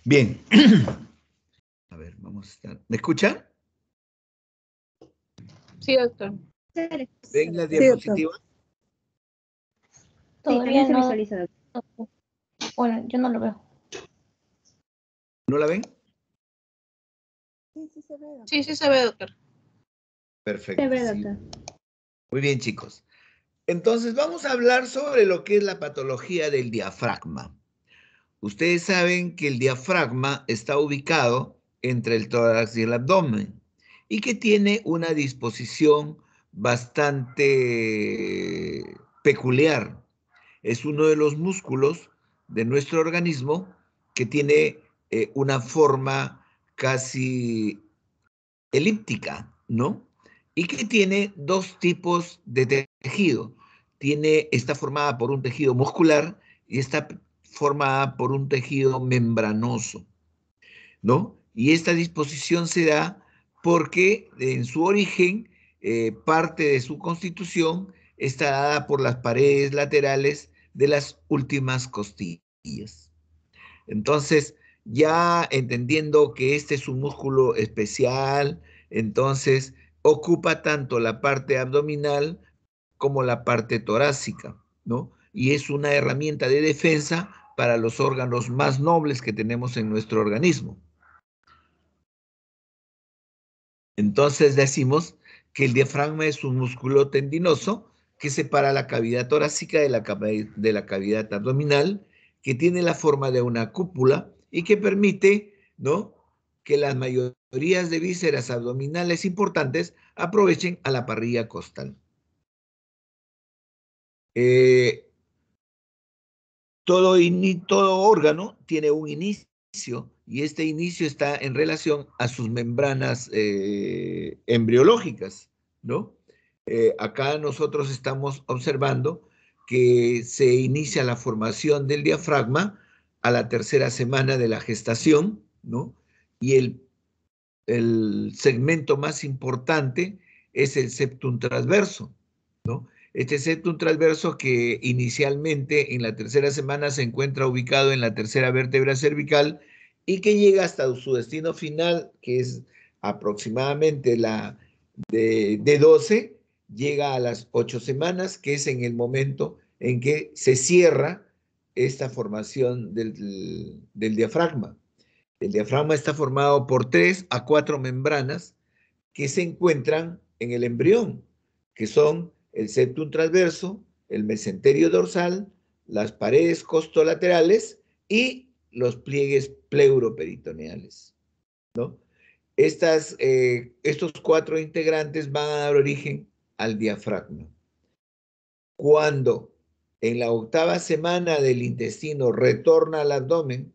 Bien. A ver, vamos a estar. ¿Me escuchan? Sí, doctor. ¿Ven la diapositiva? Todavía no visualiza. Bueno, yo no lo veo. ¿No la ven? Sí, se ve, doctor. Sí, sí se ve, doctor. Perfecto. Se ve, Sí. doctor. Muy bien, chicos. Entonces, vamos a hablar sobre lo que es la patología del diafragma. Ustedes saben que el diafragma está ubicado entre el tórax y el abdomen y que tiene una disposición bastante peculiar. Es uno de los músculos de nuestro organismo que tiene una forma casi elíptica, ¿no? Y que tiene dos tipos de tejido. Está formada por un tejido muscular y está formada por un tejido membranoso, ¿no? Y esta disposición se da porque en su origen, parte de su constitución está dada por las paredes laterales de las últimas costillas. Entonces, ya entendiendo que este es un músculo especial, entonces ocupa tanto la parte abdominal como la parte torácica, ¿no? Y es una herramienta de defensa para los órganos más nobles que tenemos en nuestro organismo. Entonces decimos que el diafragma es un músculo tendinoso que separa la cavidad torácica de la cavidad abdominal, que tiene la forma de una cúpula y que permite, ¿no?, que las mayorías de vísceras abdominales importantes aprovechen a la parrilla costal. Todo órgano tiene un inicio y este inicio está en relación a sus membranas embriológicas, ¿no? Acá nosotros estamos observando que se inicia la formación del diafragma a la tercera semana de la gestación, ¿no? Y el segmento más importante es el septum transverso, ¿no? Este septum transverso que inicialmente en la tercera semana se encuentra ubicado en la tercera vértebra cervical y que llega hasta su destino final, que es aproximadamente la de 12, llega a las 8 semanas, que es en el momento en que se cierra esta formación del diafragma. El diafragma está formado por 3 a 4 membranas que se encuentran en el embrión, que son el septum transverso, el mesenterio dorsal, las paredes costolaterales y los pliegues pleuroperitoneales, ¿no? Estos 4 integrantes van a dar origen al diafragma. Cuando en la 8ª semana del intestino retorna al abdomen,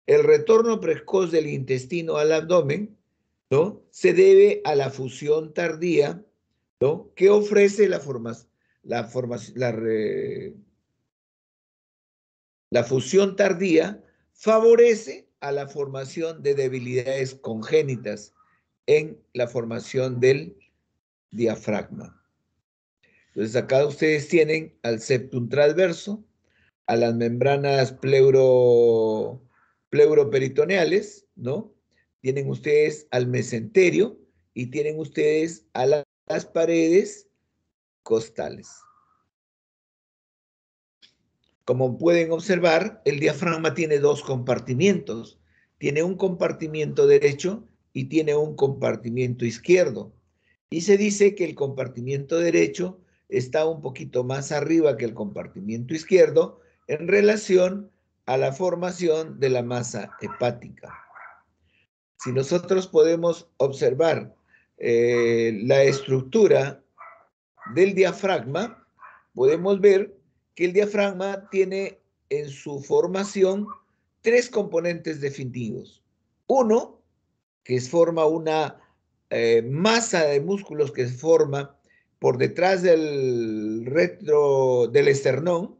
el retorno precoz del intestino al abdomen, ¿no?, se debe a la fusión tardía, ¿no?, que ofrece la fusión tardía favorece a la formación de debilidades congénitas en la formación del diafragma. Entonces acá ustedes tienen al septum transverso, a las membranas pleuroperitoneales, ¿no? Tienen ustedes al mesenterio y tienen ustedes a las paredes costales. Como pueden observar, el diafragma tiene 2 compartimientos. Tiene un compartimiento derecho y tiene un compartimiento izquierdo. Y se dice que el compartimiento derecho está un poquito más arriba que el compartimiento izquierdo en relación a la formación de la masa hepática. Si nosotros podemos observar la estructura del diafragma, podemos ver que el diafragma tiene en su formación 3 componentes definidos. Uno, que forma una masa de músculos que se forma por detrás del esternón,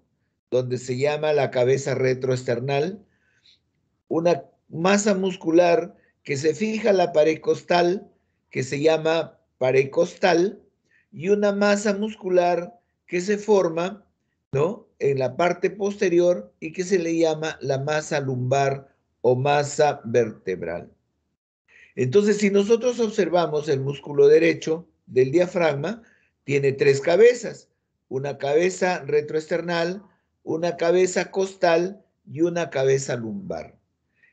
donde se llama la cabeza retroesternal, una masa muscular que se fija en la pared costal, que se llama pared costal, y una masa muscular que se forma, ¿no?, en la parte posterior y que se le llama la masa lumbar o masa vertebral. Entonces, si nosotros observamos el músculo derecho del diafragma, tiene tres cabezas, una cabeza retroesternal, una cabeza costal y una cabeza lumbar.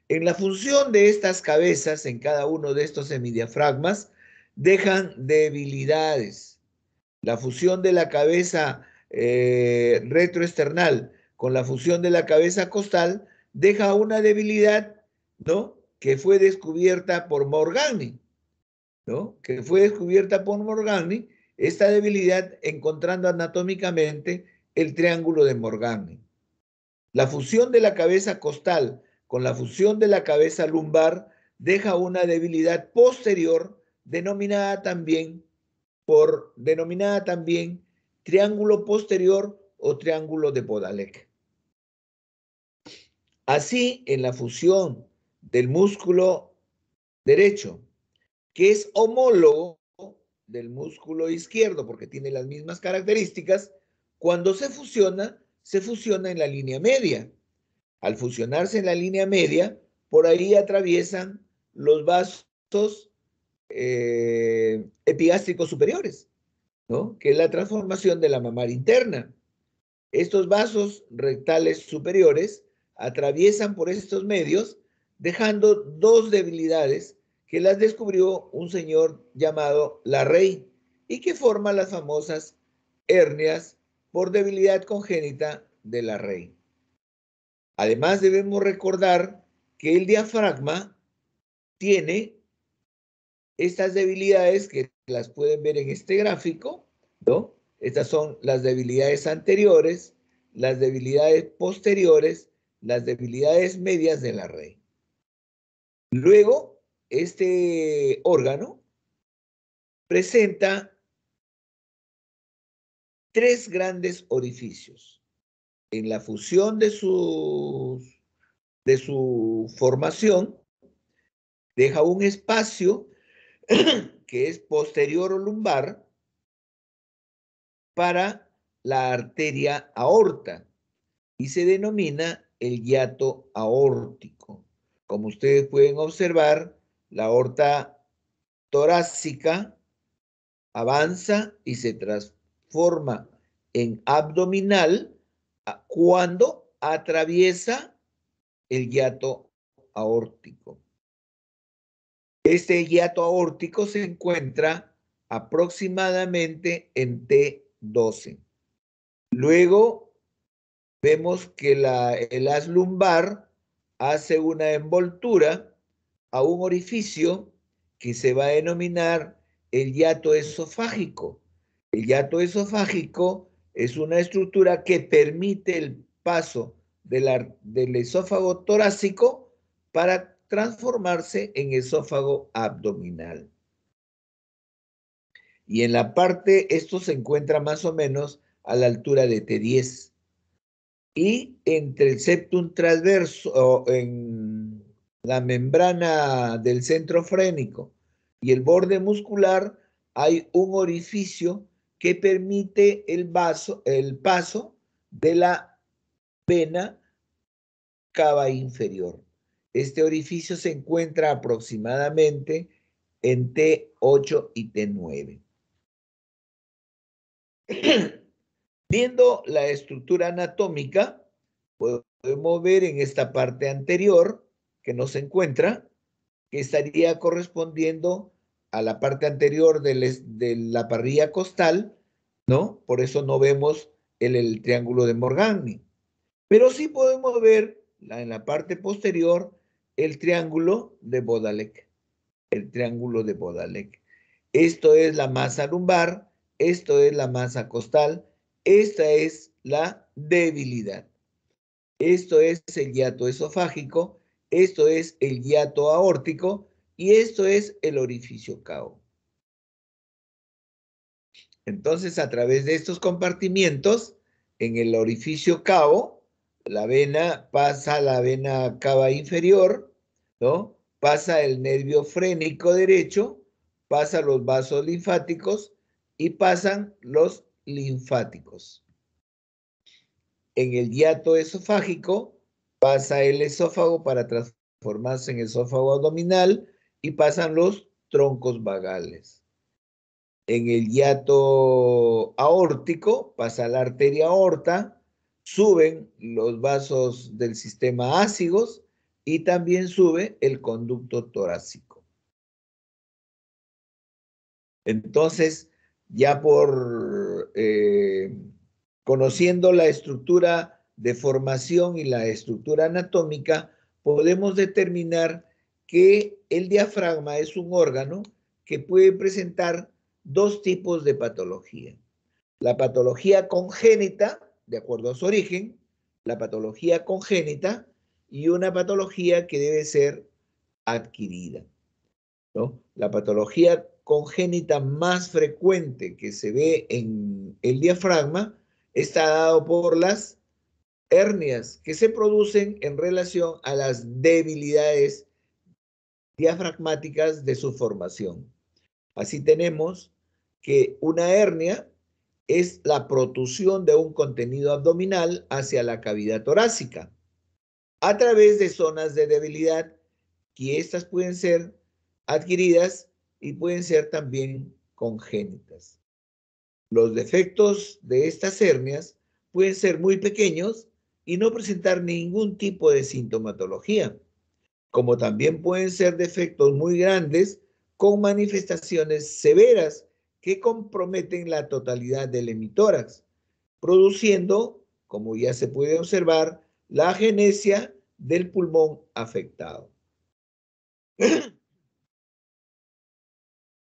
En la función de estas cabezas, en cada uno de estos semidiafragmas, dejan debilidades. La fusión de la cabeza retroesternal con la fusión de la cabeza costal deja una debilidad, ¿no? Que fue descubierta por Morgagni, ¿no? Que fue descubierta por Morgagni, esta debilidad encontrando anatómicamente el triángulo de Morgagni. La fusión de la cabeza costal con la fusión de la cabeza lumbar deja una debilidad posterior denominada también triángulo posterior o triángulo de Bodalek. Así, en la fusión del músculo derecho, que es homólogo del músculo izquierdo, porque tiene las mismas características, cuando se fusiona en la línea media. Al fusionarse en la línea media, por ahí atraviesan los vasos epigástricos superiores, ¿no? Que es la transformación de la mamaria interna. Estos vasos rectales superiores atraviesan por estos medios, dejando dos debilidades que las descubrió un señor llamado Larrey y que forman las famosas hernias por debilidad congénita de Larrey. Además, debemos recordar que el diafragma tiene estas debilidades que las pueden ver en este gráfico, ¿no? Estas son las debilidades anteriores, las debilidades posteriores, las debilidades medias de la red. Luego, este órgano presenta tres grandes orificios. En la fusión de su formación, deja un espacio que es posterior o lumbar para la arteria aorta y se denomina el hiato aórtico. Como ustedes pueden observar, la aorta torácica avanza y se transforma en abdominal cuando atraviesa el hiato aórtico. Este hiato aórtico se encuentra aproximadamente en T12. Luego vemos que el haz lumbar hace una envoltura a un orificio que se va a denominar el hiato esofágico. El hiato esofágico es una estructura que permite el paso del esófago torácico para transformarse en esófago abdominal. Y en la parte, esto se encuentra más o menos a la altura de T10. Y entre el septum transverso, en la membrana del centro frénico y el borde muscular, hay un orificio que permite el paso de la vena cava inferior. Este orificio se encuentra aproximadamente en T8 y T9. Viendo la estructura anatómica, podemos ver en esta parte anterior que nos encuentra, que estaría correspondiendo a la parte anterior de la parrilla costal, ¿no? Por eso no vemos el triángulo de Morgagni. Pero sí podemos ver en la parte posterior el triángulo de Bodalek. El triángulo de Bodalek. Esto es la masa lumbar, esto es la masa costal, esta es la debilidad. Esto es el hiato esofágico, esto es el hiato aórtico y esto es el orificio cavo. Entonces, a través de estos compartimientos, en el orificio cavo, la vena pasa a la vena cava inferior, ¿no? Pasa el nervio frénico derecho, pasa los vasos linfáticos y pasan los linfáticos. En el hiato esofágico pasa el esófago para transformarse formarse en el esófago abdominal y pasan los troncos vagales. En el hiato aórtico pasa la arteria aorta, suben los vasos del sistema ácigos y también sube el conducto torácico. Entonces, ya por conociendo la estructura de formación y la estructura anatómica, podemos determinar que el diafragma es un órgano que puede presentar dos tipos de patología. La patología congénita, de acuerdo a su origen, la patología congénita y una patología que debe ser adquirida, ¿no? La patología congénita más frecuente que se ve en el diafragma está dado por las hernias que se producen en relación a las debilidades diafragmáticas de su formación. Así tenemos que una hernia es la protrusión de un contenido abdominal hacia la cavidad torácica a través de zonas de debilidad, que estas pueden ser adquiridas y pueden ser también congénitas. Los defectos de estas hernias pueden ser muy pequeños y no presentar ningún tipo de sintomatología, como también pueden ser defectos muy grandes con manifestaciones severas que comprometen la totalidad del hemitórax, produciendo, como ya se puede observar, la agenesia del pulmón afectado.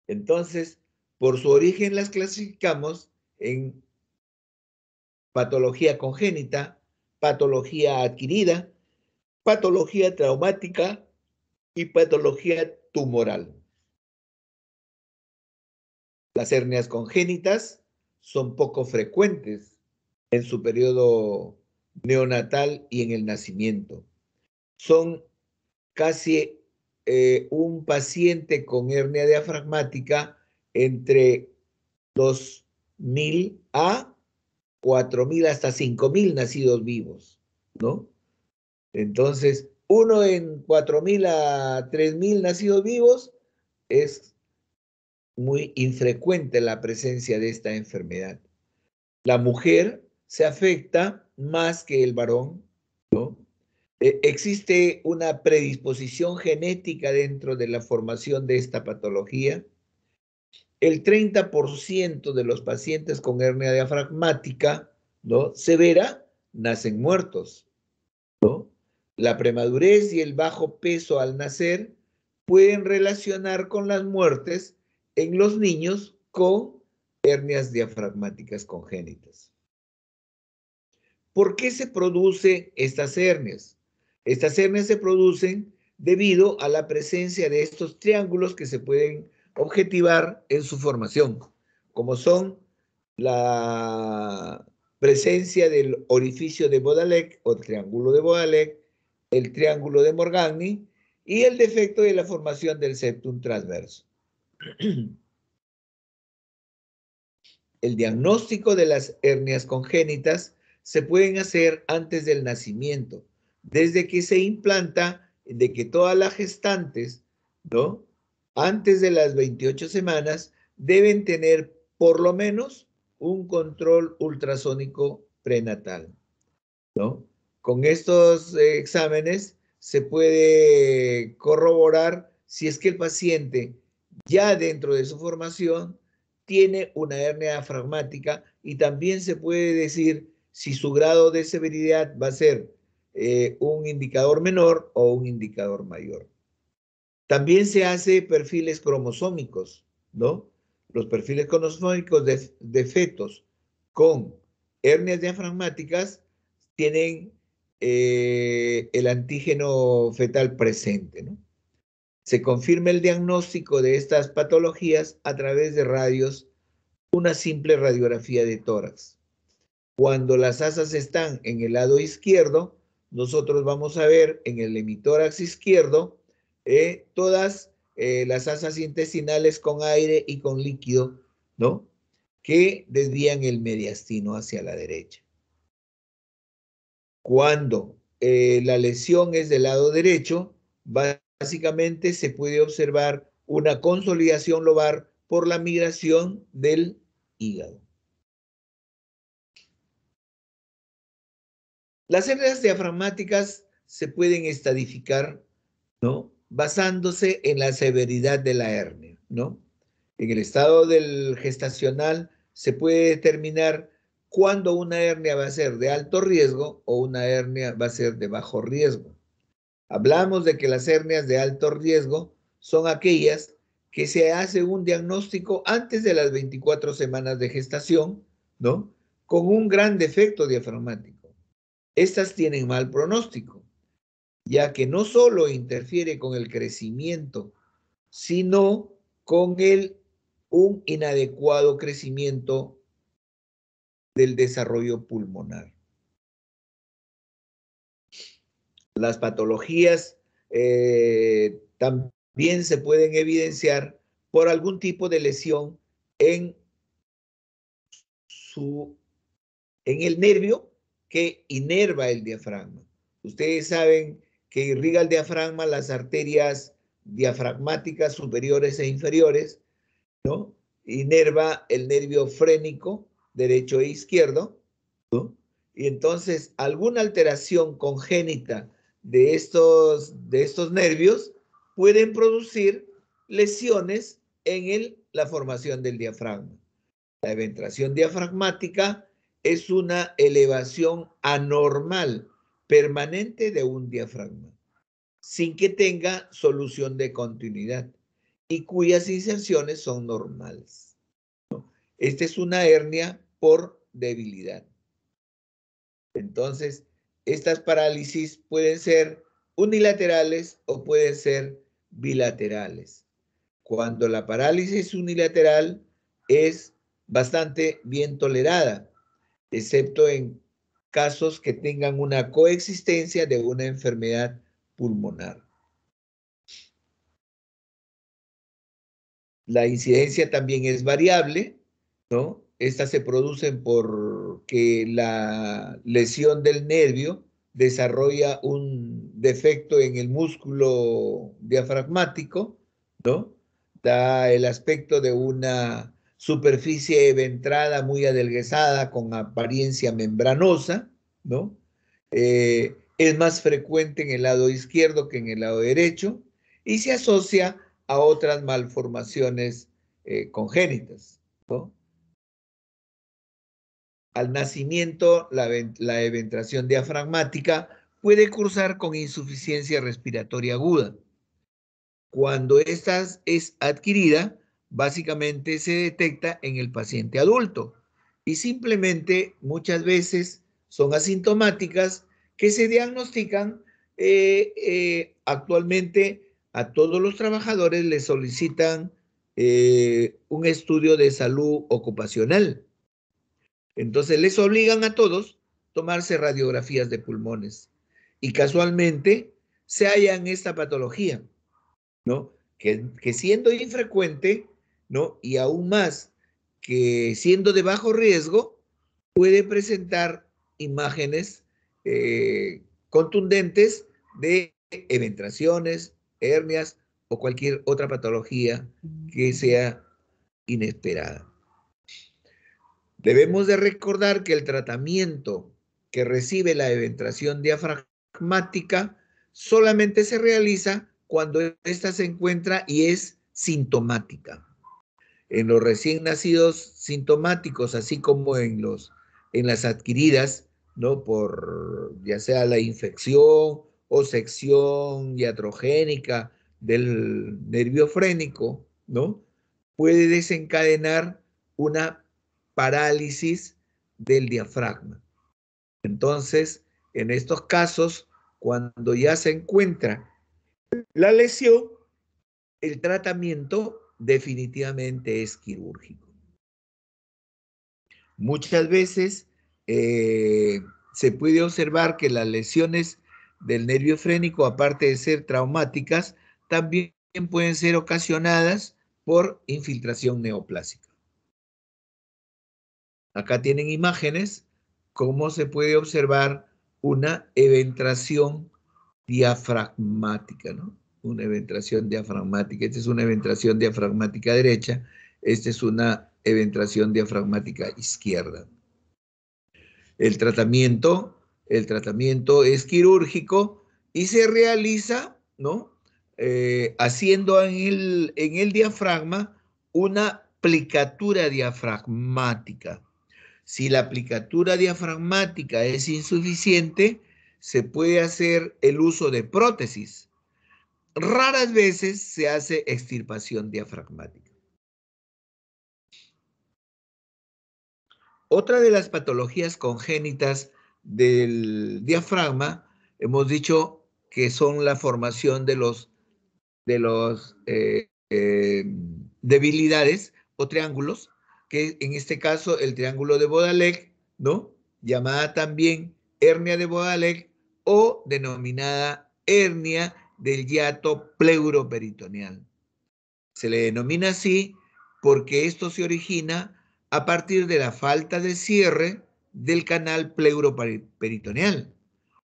Entonces, por su origen las clasificamos en patología congénita, patología adquirida, patología traumática y patología tumoral. Las hernias congénitas son poco frecuentes en su periodo neonatal y en el nacimiento. Son casi un paciente con hernia diafragmática entre 2.000 a 4.000 hasta 5.000 nacidos vivos, ¿no? Entonces, uno en 4.000 a 3.000 nacidos vivos es muy infrecuente la presencia de esta enfermedad. La mujer se afecta más que el varón, ¿no? Existe una predisposición genética dentro de la formación de esta patología. El 30% de los pacientes con hernia diafragmática, ¿no?, severa nacen muertos, ¿no? La premadurez y el bajo peso al nacer pueden relacionar con las muertes en los niños con hernias diafragmáticas congénitas. ¿Por qué se producen estas hernias? Estas hernias se producen debido a la presencia de estos triángulos que se pueden objetivar en su formación, como son la presencia del orificio de Baudelaire o triángulo de Baudelaire, el triángulo de Morgagni y el defecto de la formación del septum transverso. El diagnóstico de las hernias congénitas se pueden hacer antes del nacimiento, desde que se implanta, de que todas las gestantes, ¿no?, antes de las 28 semanas, deben tener por lo menos un control ultrasónico prenatal, ¿no? Con estos exámenes se puede corroborar si es que el paciente ya dentro de su formación tiene una hernia diafragmática y también se puede decir si su grado de severidad va a ser un indicador menor o un indicador mayor. También se hace perfiles cromosómicos, ¿no? Los perfiles cromosómicos de fetos con hernias diafragmáticas tienen el antígeno fetal presente, ¿no? Se confirma el diagnóstico de estas patologías a través de radios, una simple radiografía de tórax. Cuando las asas están en el lado izquierdo, nosotros vamos a ver en el hemitórax izquierdo todas las asas intestinales con aire y con líquido, ¿no?, que desvían el mediastino hacia la derecha. Cuando la lesión es del lado derecho, Básicamente se puede observar una consolidación lobar por la migración del hígado. Las hernias diafragmáticas se pueden estadificar, ¿no?, basándose en la severidad de la hernia, ¿no? En el estado del gestacional se puede determinar cuándo una hernia va a ser de alto riesgo o una hernia va a ser de bajo riesgo. Hablamos de que las hernias de alto riesgo son aquellas que se hace un diagnóstico antes de las 24 semanas de gestación, ¿no?, con un gran defecto diafragmático. Estas tienen mal pronóstico, ya que no solo interfiere con el crecimiento, sino con un inadecuado crecimiento del desarrollo pulmonar. Las patologías también se pueden evidenciar por algún tipo de lesión en el nervio que inerva el diafragma. Ustedes saben que irriga el diafragma las arterias diafragmáticas superiores e inferiores, ¿no? Inerva el nervio frénico derecho e izquierdo, ¿no? Y entonces alguna alteración congénita de estos nervios pueden producir lesiones en la formación del diafragma. La eventración diafragmática es una elevación anormal permanente de un diafragma, sin que tenga solución de continuidad y cuyas inserciones son normales. Esta es una hernia por debilidad. Entonces, estas parálisis pueden ser unilaterales o pueden ser bilaterales. Cuando la parálisis unilateral es bastante bien tolerada, excepto en casos que tengan una coexistencia de una enfermedad pulmonar. La incidencia también es variable, ¿no? Estas se producen porque la lesión del nervio desarrolla un defecto en el músculo diafragmático, ¿no? Da el aspecto de una superficie eventrada muy adelgazada con apariencia membranosa, ¿no? Es más frecuente en el lado izquierdo que en el lado derecho y se asocia a otras malformaciones congénitas, ¿no? Al nacimiento, la eventración diafragmática puede cursar con insuficiencia respiratoria aguda. Cuando esta es adquirida, básicamente se detecta en el paciente adulto y simplemente muchas veces son asintomáticas que se diagnostican. Actualmente a todos los trabajadores les solicitan un estudio de salud ocupacional. Entonces les obligan a todos a tomarse radiografías de pulmones y casualmente se hallan esta patología, ¿no? Que siendo infrecuente, ¿no?, y aún más que siendo de bajo riesgo, puede presentar imágenes contundentes de eventraciones, hernias o cualquier otra patología que sea inesperada. Debemos de recordar que el tratamiento que recibe la eventración diafragmática solamente se realiza cuando ésta se encuentra y es sintomática. En los recién nacidos sintomáticos, así como en las adquiridas, ¿no?, por ya sea la infección o sección iatrogénica del nervio frénico, ¿no?, puede desencadenar una parálisis del diafragma. Entonces, en estos casos, cuando ya se encuentra la lesión, el tratamiento definitivamente es quirúrgico. Muchas veces se puede observar que las lesiones del nervio frénico, aparte de ser traumáticas, también pueden ser ocasionadas por infiltración neoplásica. Acá tienen imágenes, cómo se puede observar una eventración diafragmática, ¿no? Una eventración diafragmática. Esta es una eventración diafragmática derecha. Esta es una eventración diafragmática izquierda. El tratamiento es quirúrgico y se realiza, ¿no? Haciendo en el diafragma una plicatura diafragmática. Si la aplicatura diafragmática es insuficiente, se puede hacer el uso de prótesis. Raras veces se hace extirpación diafragmática. Otra de las patologías congénitas del diafragma, hemos dicho que son la formación de debilidades o triángulos, que en este caso el triángulo de Baudelaire, ¿no? Llamada también hernia de Baudelaire o denominada hernia del hiato pleuroperitoneal. Se le denomina así porque esto se origina a partir de la falta de cierre del canal pleuroperitoneal.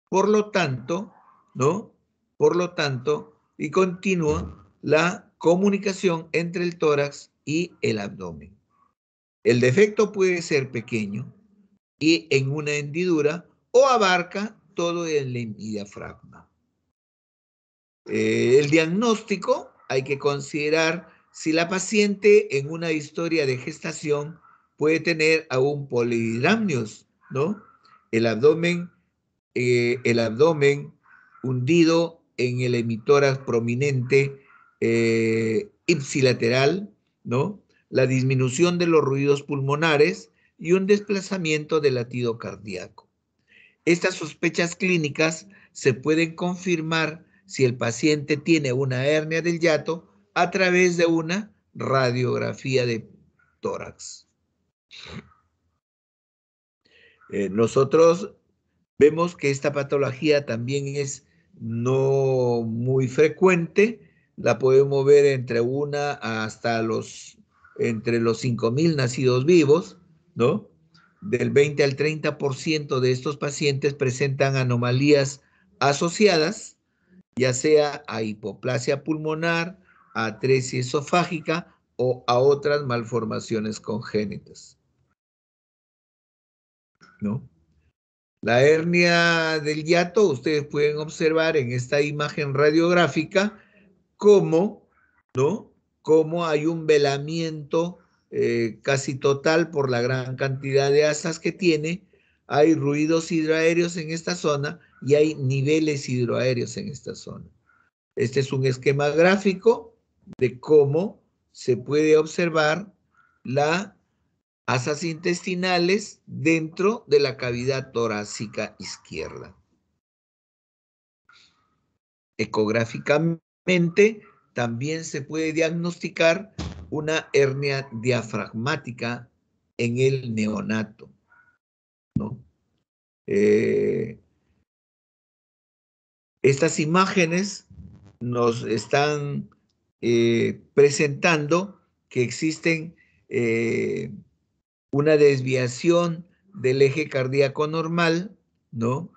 Por lo tanto, ¿no? Por lo tanto, y continúa la comunicación entre el tórax y el abdomen. El defecto puede ser pequeño y en una hendidura o abarca todo el diafragma. El diagnóstico hay que considerar si la paciente en una historia de gestación puede tener aún polihidramnios, ¿no? El abdomen hundido en el hemitórax prominente ipsilateral, ¿no? La disminución de los ruidos pulmonares y un desplazamiento del latido cardíaco. Estas sospechas clínicas se pueden confirmar si el paciente tiene una hernia del hiato a través de una radiografía de tórax. Nosotros vemos que esta patología también es no muy frecuente, la podemos ver entre entre los 5,000 nacidos vivos, ¿no? Del 20 al 30% de estos pacientes presentan anomalías asociadas, ya sea a hipoplasia pulmonar, a atresia esofágica o a otras malformaciones congénitas, ¿no? La hernia del hiato, ustedes pueden observar en esta imagen radiográfica cómo, ¿no? Cómo hay un velamiento casi total por la gran cantidad de asas que tiene. Hay ruidos hidroaéreos en esta zona y hay niveles hidroaéreos en esta zona. Este es un esquema gráfico de cómo se puede observar las asas intestinales dentro de la cavidad torácica izquierda. Ecográficamente también se puede diagnosticar una hernia diafragmática en el neonato, ¿no? Estas imágenes nos están presentando que existen una desviación del eje cardíaco normal, ¿no?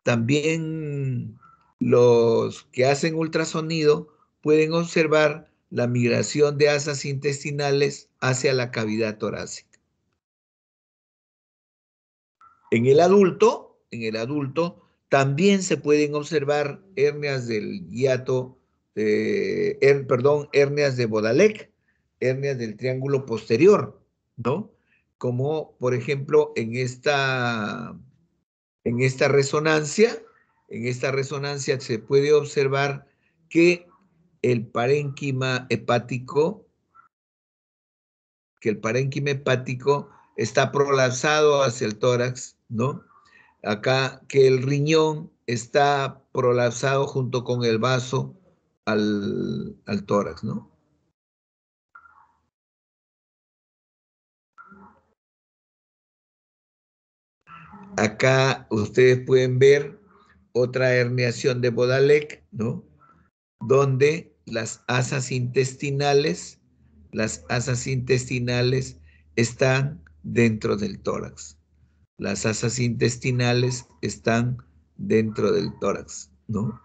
También los que hacen ultrasonido pueden observar la migración de asas intestinales hacia la cavidad torácica. En el adulto también se pueden observar hernias del hiato, hernias de Baudelaire, hernias del triángulo posterior, ¿no? Como por ejemplo en esta resonancia se puede observar que el parénquima hepático está prolapsado hacia el tórax, ¿no? Acá que el riñón está prolapsado junto con el vaso al tórax, ¿no? Acá ustedes pueden ver otra herniación de Baudelaire, ¿no? Donde las asas intestinales están dentro del tórax. Las asas intestinales están dentro del tórax, ¿no?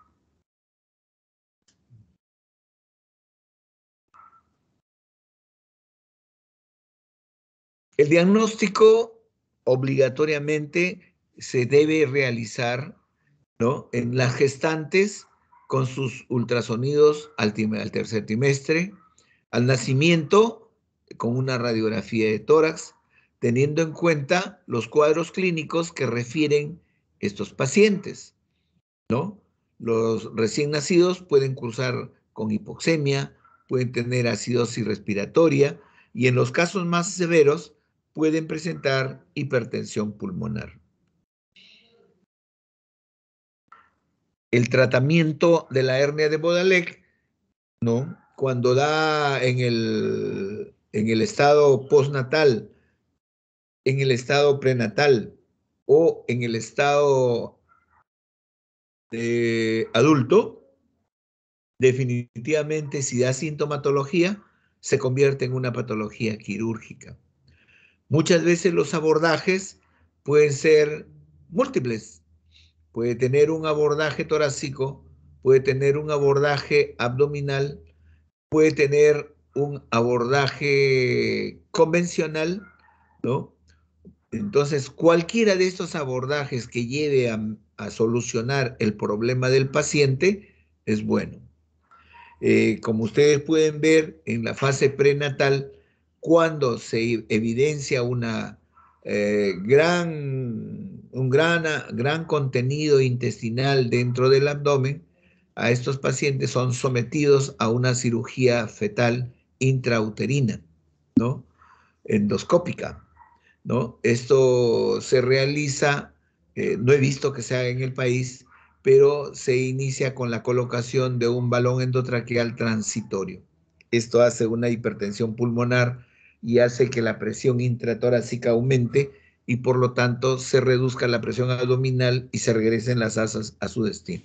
El diagnóstico obligatoriamente se debe realizar, ¿no?, en las gestantes con sus ultrasonidos al tercer trimestre, al nacimiento con una radiografía de tórax, teniendo en cuenta los cuadros clínicos que refieren estos pacientes, ¿no? Los recién nacidos pueden cursar con hipoxemia, pueden tener acidosis respiratoria y en los casos más severos pueden presentar hipertensión pulmonar. El tratamiento de la hernia de Bodalek, ¿no?, cuando da en el estado postnatal, en el estado prenatal o en el estado adulto, definitivamente si da sintomatología, se convierte en una patología quirúrgica. Muchas veces los abordajes pueden ser múltiples. Puede tener un abordaje torácico, puede tener un abordaje abdominal, puede tener un abordaje convencional, ¿no? Entonces, cualquiera de estos abordajes que lleve a solucionar el problema del paciente es bueno. Como ustedes pueden ver en la fase prenatal, cuando se evidencia un gran contenido intestinal dentro del abdomen, a estos pacientes son sometidos a una cirugía fetal intrauterina, ¿no?, endoscópica, ¿no? Esto se realiza, no he visto que se haga en el país, pero se inicia con la colocación de un balón endotraqueal transitorio. Esto hace una hipertensión pulmonar y hace que la presión intratorácica aumente y por lo tanto se reduzca la presión abdominal y se regresen las asas a su destino.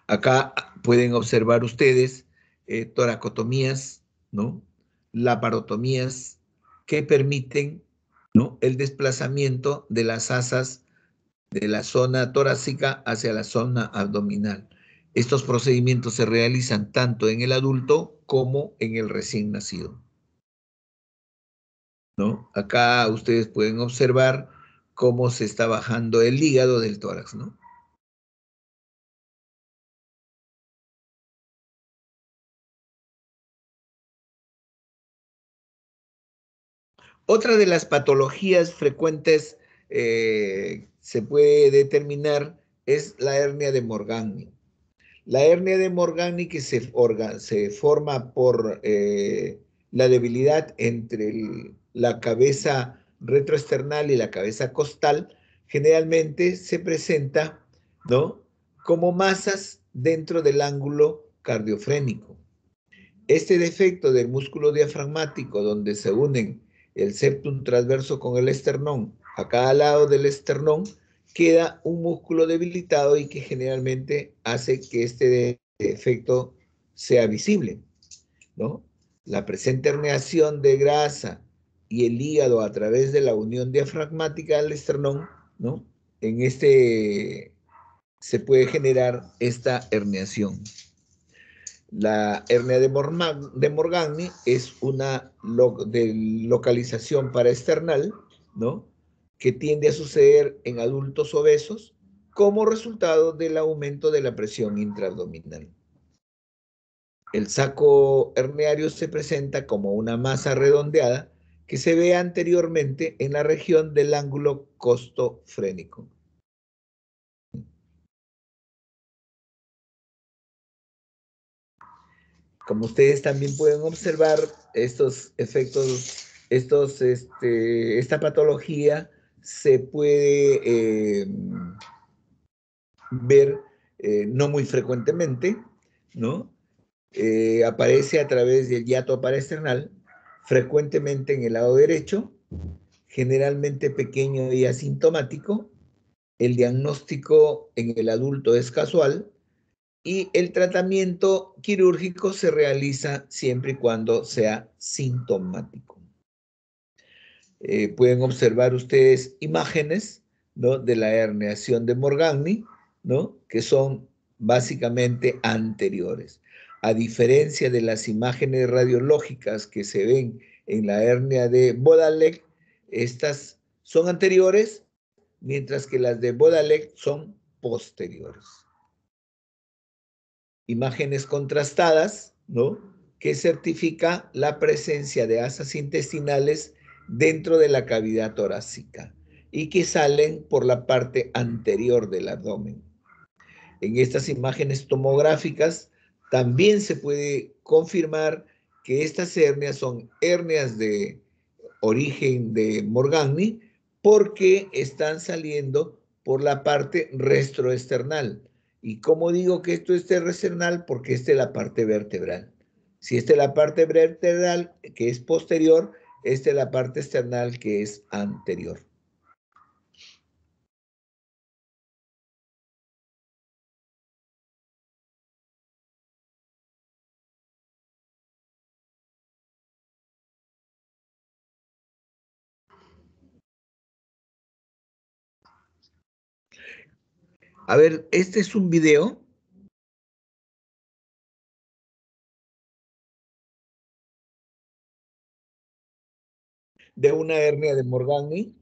Acá pueden observar ustedes toracotomías, ¿no?, laparotomías que permiten, ¿no?, el desplazamiento de las asas de la zona torácica hacia la zona abdominal. Estos procedimientos se realizan tanto en el adulto como en el recién nacido, ¿no? Acá ustedes pueden observar cómo se está bajando el hígado del tórax, ¿no? Otra de las patologías frecuentes se puede determinar es la hernia de Morgagni. La hernia de Morgagni que se forma por la debilidad entre la cabeza retroesternal y la cabeza costal, generalmente se presenta, ¿no?, como masas dentro del ángulo cardiofrénico. Este defecto del músculo diafragmático, donde se unen el septum transverso con el esternón, a cada lado del esternón queda un músculo debilitado y que generalmente hace que este defecto sea visible, ¿no? La presente herniación de grasa y el hígado a través de la unión diafragmática al esternón, ¿no?, en este se puede generar esta herniación. La hernia de Morgagni es una localización paraesternal, ¿no?, que tiende a suceder en adultos obesos como resultado del aumento de la presión intraabdominal. El saco herniario se presenta como una masa redondeada que se ve anteriormente en la región del ángulo costofrénico. Como ustedes también pueden observar, estos efectos, esta patología se puede ver no muy frecuentemente, ¿no? Aparece a través del hiato paraesternal, frecuentemente en el lado derecho, generalmente pequeño y asintomático. El diagnóstico en el adulto es casual y el tratamiento quirúrgico se realiza siempre y cuando sea sintomático. pueden observar ustedes imágenes, ¿no?, de la herniación de Morgagni, ¿no?, que son básicamente anteriores. A diferencia de las imágenes radiológicas que se ven en la hernia de Bodalek, estas son anteriores, mientras que las de Bodalek son posteriores. Imágenes contrastadas, ¿no?, que certifica la presencia de asas intestinales dentro de la cavidad torácica y que salen por la parte anterior del abdomen. En estas imágenes tomográficas también se puede confirmar que estas hernias son hernias de origen de Morgagni porque están saliendo por la parte retroesternal. ¿Y cómo digo que esto es retroesternal? Porque esta es la parte vertebral. Si esta es la parte vertebral que es posterior, esta es la parte external que es anterior. A ver, este es un video de una hernia de Morgagni.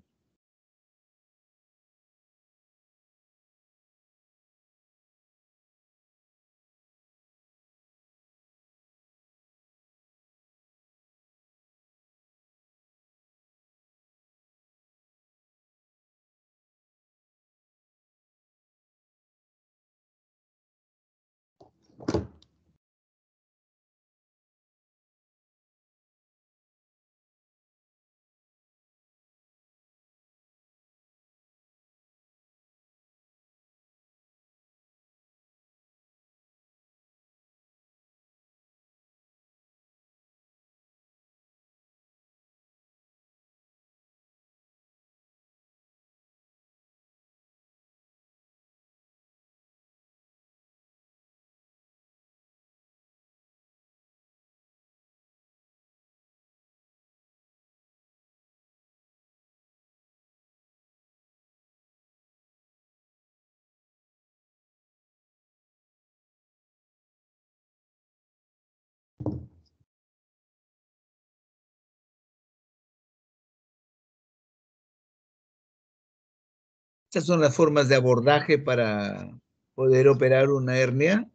Estas son las formas de abordaje para poder operar una hernia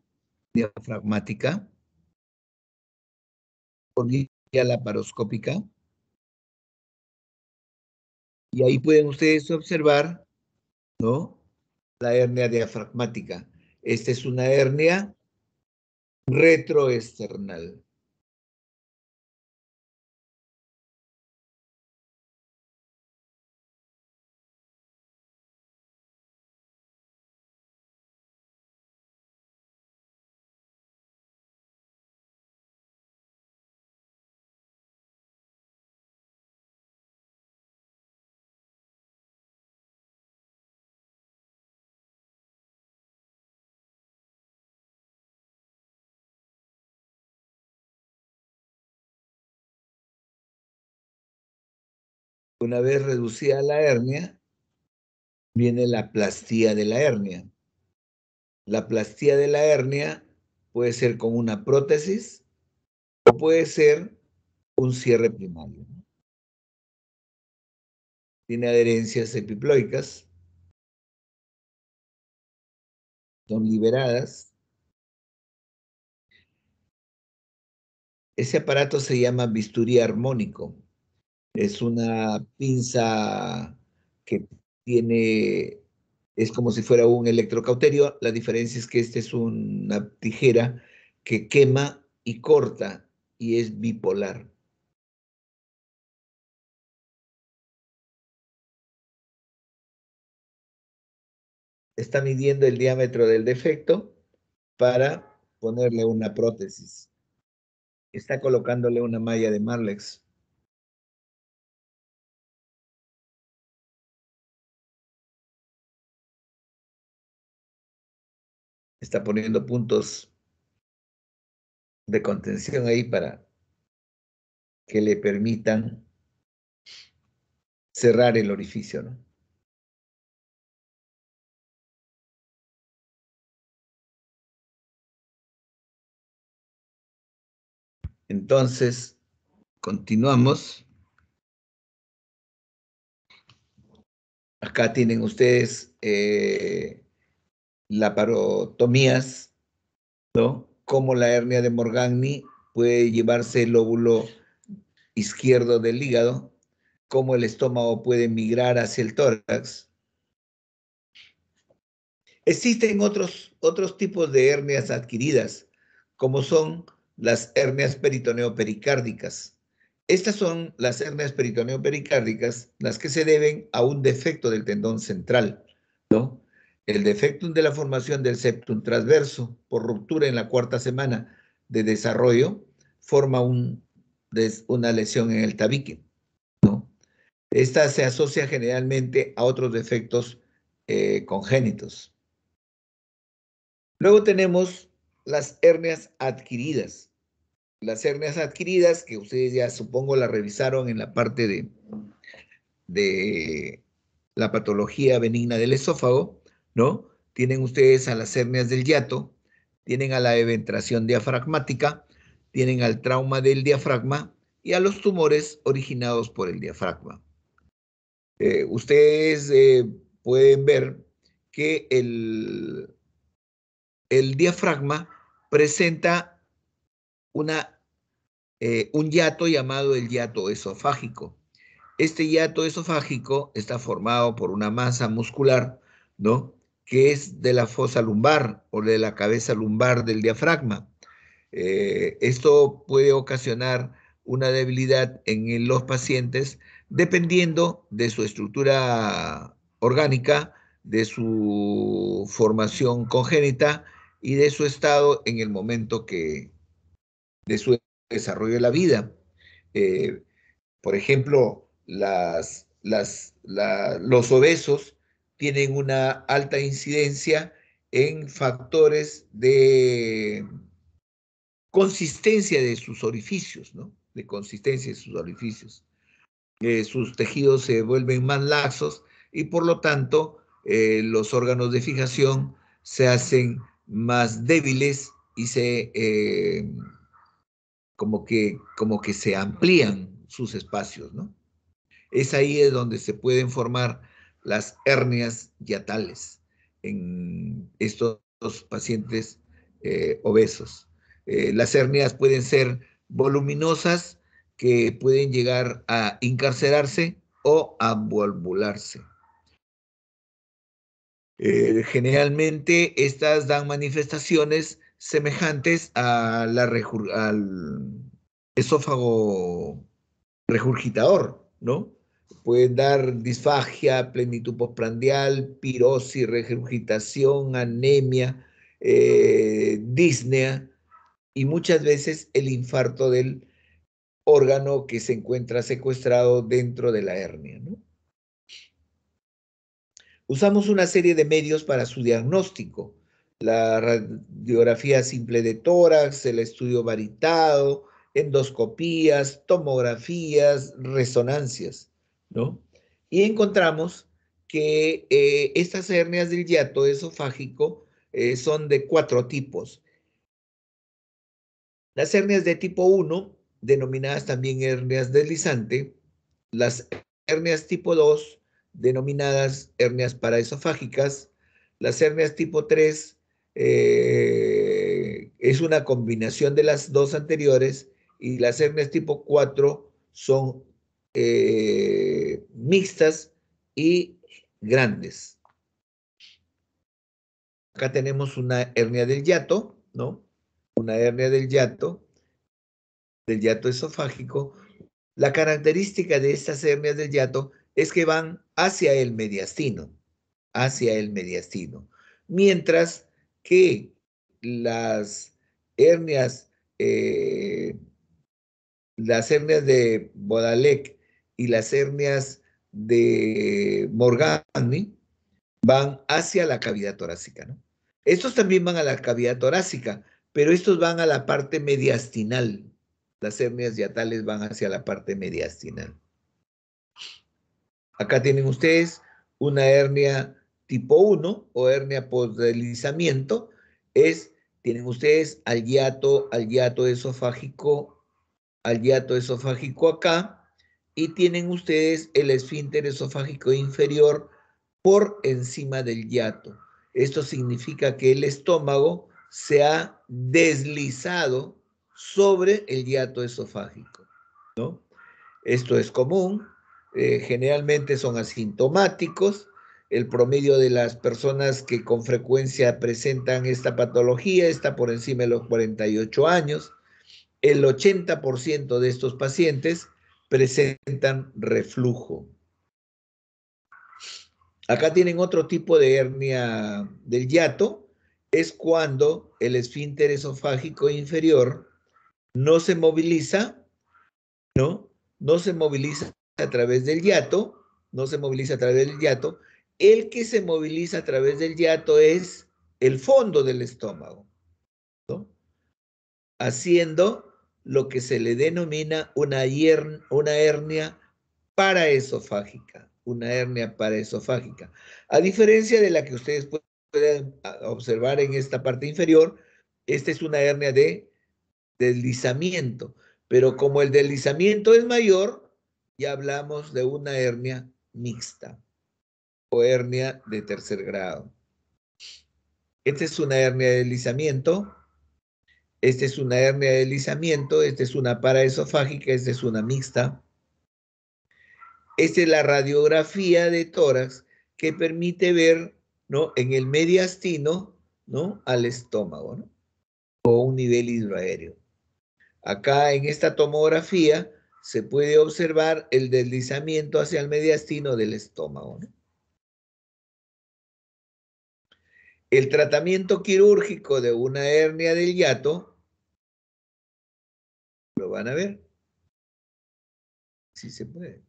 diafragmática por vía laparoscópica. Y ahí pueden ustedes observar, ¿no?, la hernia diafragmática. Esta es una hernia retroesternal. Una vez reducida la hernia, viene la plastía de la hernia. La plastía de la hernia puede ser con una prótesis o puede ser un cierre primario. Tiene adherencias epiploicas, son liberadas. Ese aparato se llama bisturí armónico. Es una pinza que tiene, es como si fuera un electrocauterio. La diferencia es que esta es una tijera que quema y corta y es bipolar. Está midiendo el diámetro del defecto para ponerle una prótesis. Está colocándole una malla de Marlex. Está poniendo puntos de contención ahí para que le permitan cerrar el orificio, ¿no? Entonces, continuamos. Acá tienen ustedes laparotomías, ¿no? Cómo la hernia de Morgagni puede llevarse el lóbulo izquierdo del hígado, cómo el estómago puede migrar hacia el tórax. Existen otros tipos de hernias adquiridas, como son las hernias peritoneo-pericárdicas. Estas son las hernias peritoneo-pericárdicas, las que se deben a un defecto del tendón central, ¿no? El defecto de la formación del septum transverso por ruptura en la cuarta semana de desarrollo forma una lesión en el tabique, ¿no? Esta se asocia generalmente a otros defectos congénitos. Luego tenemos las hernias adquiridas. Las hernias adquiridas, que ustedes ya supongo la revisaron en la parte de la patología benigna del esófago, ¿no? Tienen ustedes a las hernias del hiato, tienen a la eventración diafragmática, tienen al trauma del diafragma y a los tumores originados por el diafragma. Ustedes pueden ver que el diafragma presenta un hiato llamado el hiato esofágico. Este hiato esofágico está formado por una masa muscular, ¿no? Que es de la fosa lumbar o de la cabeza lumbar del diafragma. Esto puede ocasionar una debilidad en los pacientes dependiendo de su estructura orgánica, de su formación congénita y de su estado en el momento de su desarrollo de la vida. Eh, por ejemplo, los obesos tienen una alta incidencia en factores de consistencia de sus orificios, ¿no? De consistencia de sus orificios. Sus tejidos se vuelven más laxos y por lo tanto los órganos de fijación se hacen más débiles y como que se amplían sus espacios, ¿no? Es ahí donde se pueden formar las hernias hiatales en estos pacientes obesos. Las hernias pueden ser voluminosas, que pueden llegar a encarcerarse o a valvularse. Generalmente estas dan manifestaciones semejantes al esófago regurgitador, ¿no? Pueden dar disfagia, plenitud postprandial, pirosis, regurgitación, anemia, disnea y muchas veces el infarto del órgano que se encuentra secuestrado dentro de la hernia, ¿no? Usamos una serie de medios para su diagnóstico. La radiografía simple de tórax, el estudio varitado, endoscopías, tomografías, resonancias, ¿no? Y encontramos que estas hernias del hiato esofágico son de 4 tipos. Las hernias de tipo 1, denominadas también hernias deslizante, las hernias tipo 2, denominadas hernias paraesofágicas, las hernias tipo 3 es una combinación de las dos anteriores y las hernias tipo 4 son mixtas y grandes. Acá tenemos una hernia del hiato, ¿no? Una hernia del hiato esofágico. La característica de estas hernias del hiato es que van hacia el mediastino, mientras que las hernias, eh, las hernias de Bodalek y las hernias de Morgagni van hacia la cavidad torácica, ¿no? Estos también van a la cavidad torácica, pero estos van a la parte mediastinal. Las hernias hiatales van hacia la parte mediastinal. Acá tienen ustedes una hernia tipo 1 o hernia postdeslizamiento. Tienen ustedes al hiato esofágico acá, y tienen ustedes el esfínter esofágico inferior por encima del hiato. Esto significa que el estómago se ha deslizado sobre el hiato esofágico, ¿no? Esto es común, generalmente son asintomáticos. El promedio de las personas que con frecuencia presentan esta patología está por encima de los 48 años. El 80% de estos pacientes presentan reflujo. Acá tienen otro tipo de hernia del hiato. Es cuando el esfínter esofágico inferior no se moviliza, ¿no? No se moviliza a través del hiato, no se moviliza a través del hiato. El que se moviliza a través del hiato es el fondo del estómago, ¿no? Haciendo lo que se le denomina una hernia paraesofágica, una hernia paraesofágica. A diferencia de la que ustedes pueden observar en esta parte inferior, esta es una hernia de deslizamiento, pero como el deslizamiento es mayor, ya hablamos de una hernia mixta o hernia de tercer grado. Esta es una hernia de deslizamiento, esta es una hernia de deslizamiento, esta es una paraesofágica, esta es una mixta. Esta es la radiografía de tórax que permite ver, ¿no?, en el mediastino, ¿no?, al estómago, ¿no?, o un nivel hidroaéreo. Acá en esta tomografía se puede observar el deslizamiento hacia el mediastino del estómago, ¿no? El tratamiento quirúrgico de una hernia del hiato, lo van a ver, si se puede.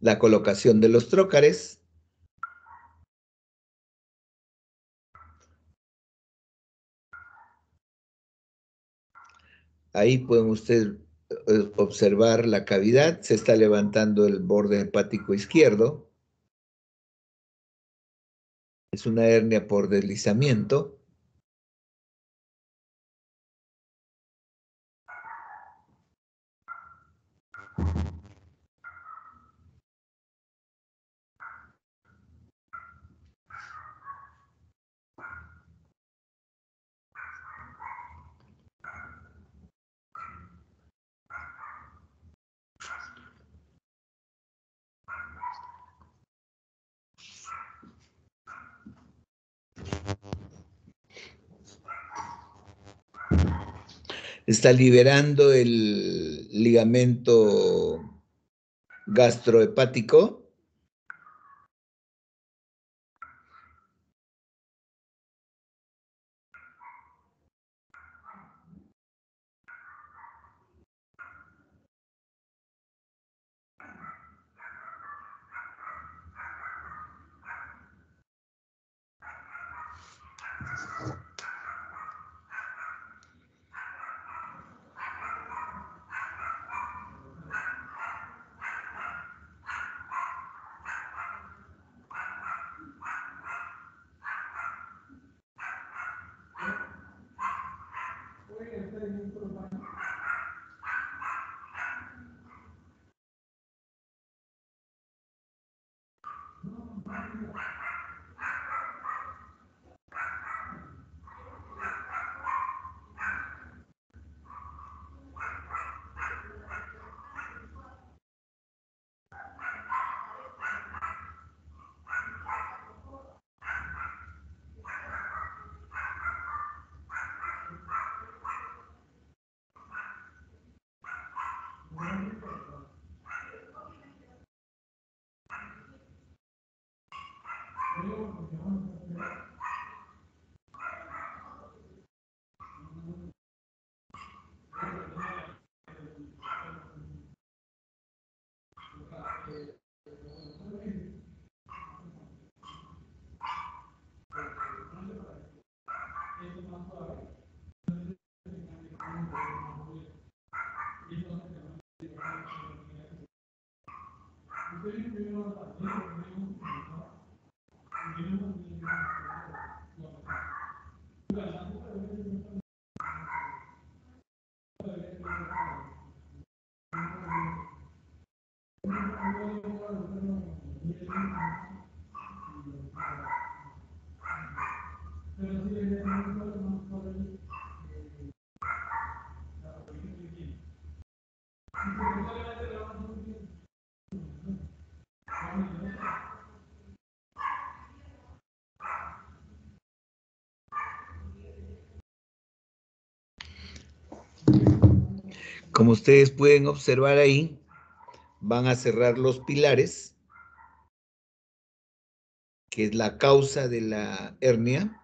La colocación de los trócares. Ahí pueden ustedes observar la cavidad, se está levantando el borde hepático izquierdo. Es una hernia por deslizamiento. Está liberando el ligamento gastrohepático. Como ustedes pueden observar ahí, van a cerrar los pilares, que es la causa de la hernia.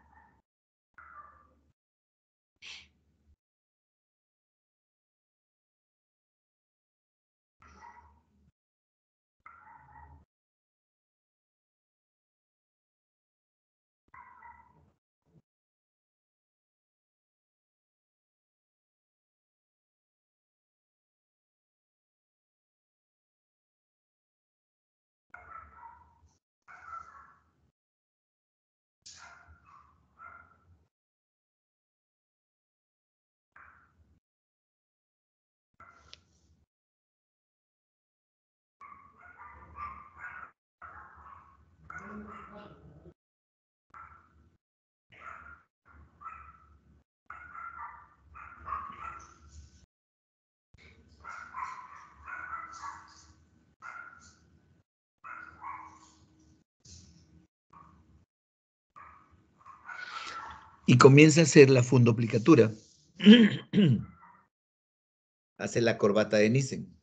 Y comienza a hacer la fundoplicatura. Hace la corbata de Nissen.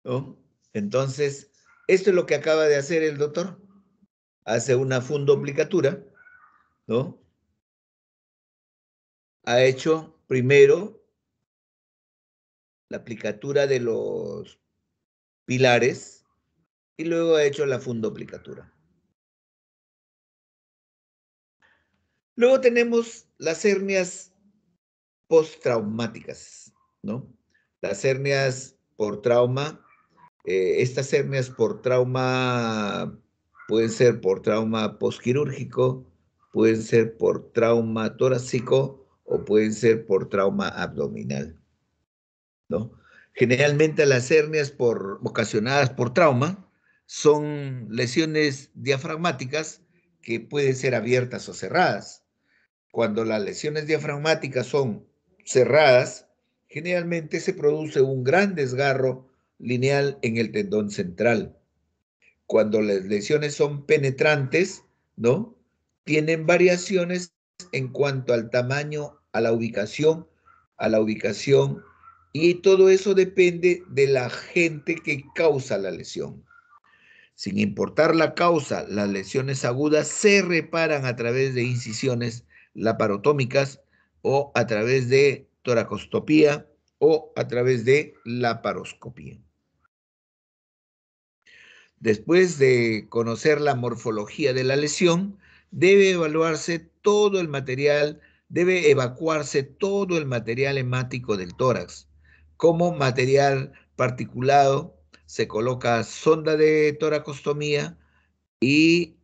¿No? Entonces, esto es lo que acaba de hacer el doctor. Hace una fundoplicatura, ¿no? Ha hecho primero la aplicatura de los pilares y luego ha hecho la fundoplicatura. Luego tenemos las hernias postraumáticas, ¿no? Las hernias por trauma, estas hernias por trauma pueden ser por trauma postquirúrgico, pueden ser por trauma torácico o pueden ser por trauma abdominal, ¿no? Generalmente las hernias ocasionadas por trauma son lesiones diafragmáticas que pueden ser abiertas o cerradas. Cuando las lesiones diafragmáticas son cerradas, generalmente se produce un gran desgarro lineal en el tendón central. Cuando las lesiones son penetrantes, ¿no? Tienen variaciones en cuanto al tamaño, a la ubicación, y todo eso depende del agente que causa la lesión. Sin importar la causa, las lesiones agudas se reparan a través de incisiones laparotómicas o a través de toracostopía o a través de laparoscopía. Después de conocer la morfología de la lesión, debe evaluarse todo el material, debe evacuarse todo el material hemático del tórax. Como material particulado, se coloca sonda de toracostomía y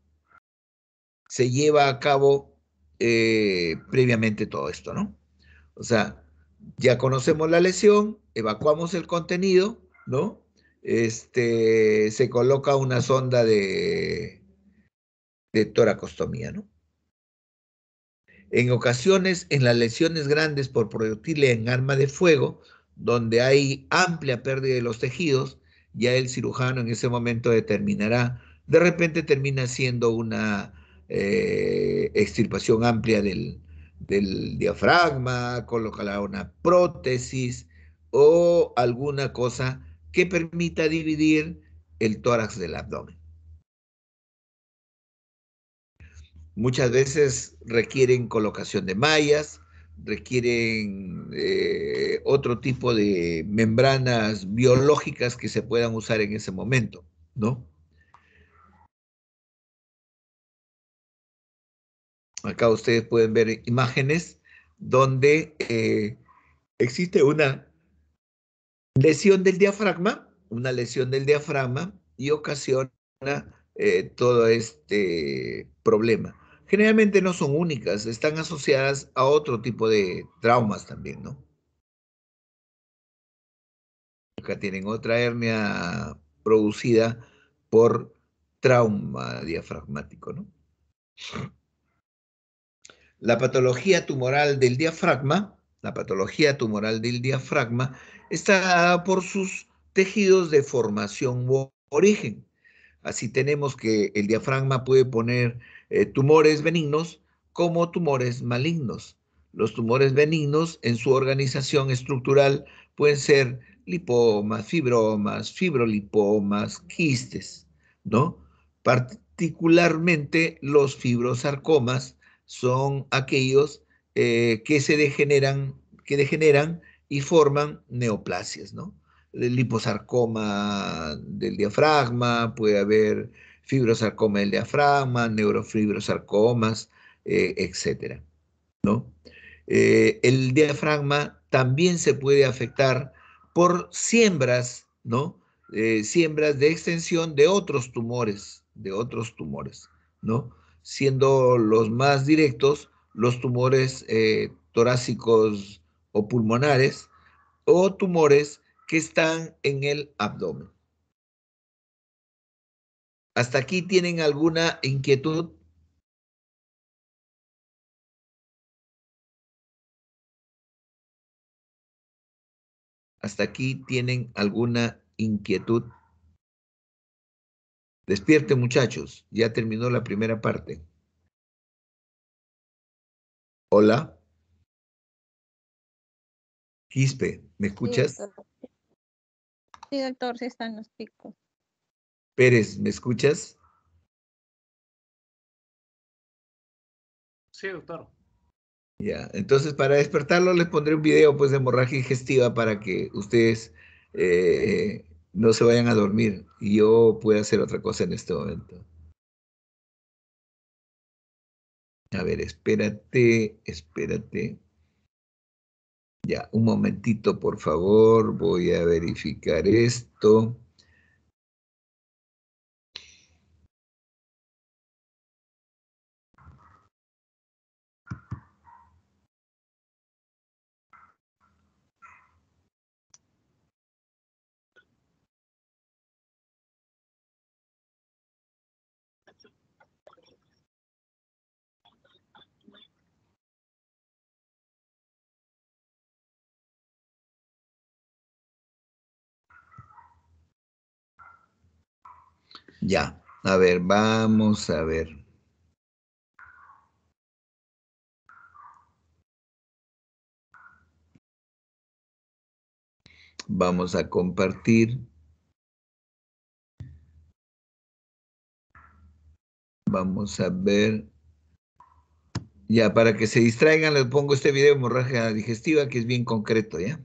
se lleva a cabo previamente todo esto, ¿no? O sea, ya conocemos la lesión, evacuamos el contenido, ¿no? Se coloca una sonda de toracostomía, ¿no? En ocasiones, en las lesiones grandes por proyectiles en arma de fuego, donde hay amplia pérdida de los tejidos, ya el cirujano en ese momento determinará, de repente termina siendo una extirpación amplia del diafragma, colocará una prótesis o alguna cosa que permita dividir el tórax del abdomen. Muchas veces requieren colocación de mallas, requieren otro tipo de membranas biológicas que se puedan usar en ese momento, ¿no? Acá ustedes pueden ver imágenes donde existe una lesión del diafragma una lesión del diafragma y ocasiona todo este problema. Generalmente no son únicas, están asociadas a otro tipo de traumas también, ¿no? Acá tienen otra hernia producida por trauma diafragmático, ¿no? La patología tumoral del diafragma, está dada por sus tejidos de formación u origen. Así tenemos que el diafragma puede poner tumores benignos como tumores malignos. Los tumores benignos en su organización estructural pueden ser lipomas, fibromas, fibrolipomas, quistes, ¿no? Particularmente los fibrosarcomas son aquellos que degeneran y forman neoplasias, ¿no? El liposarcoma del diafragma, puede haber fibrosarcoma del diafragma, neurofibrosarcomas, etcétera, ¿no? El diafragma también se puede afectar por siembras, ¿no? Siembras de extensión de otros tumores, ¿no? Siendo los más directos los tumores torácicos o pulmonares o tumores que están en el abdomen. ¿Hasta aquí tienen alguna inquietud? ¿Hasta aquí tienen alguna inquietud? Despierte, muchachos. Ya terminó la primera parte. Hola, Quispe, ¿me Sí, escuchas? doctor. Sí, doctor, sí están los picos. Pérez, ¿me escuchas? Sí, doctor. Ya, entonces para despertarlo les pondré un video pues de hemorragia digestiva para que ustedes no se vayan a dormir y yo pueda hacer otra cosa en este momento. A ver, espérate. Ya, un momentito, por favor. Voy a verificar esto. Ya, a ver, vamos a ver. Vamos a compartir. Vamos a ver. Ya, para que se distraigan, les pongo este video de hemorragia digestiva que es bien concreto, ¿ya?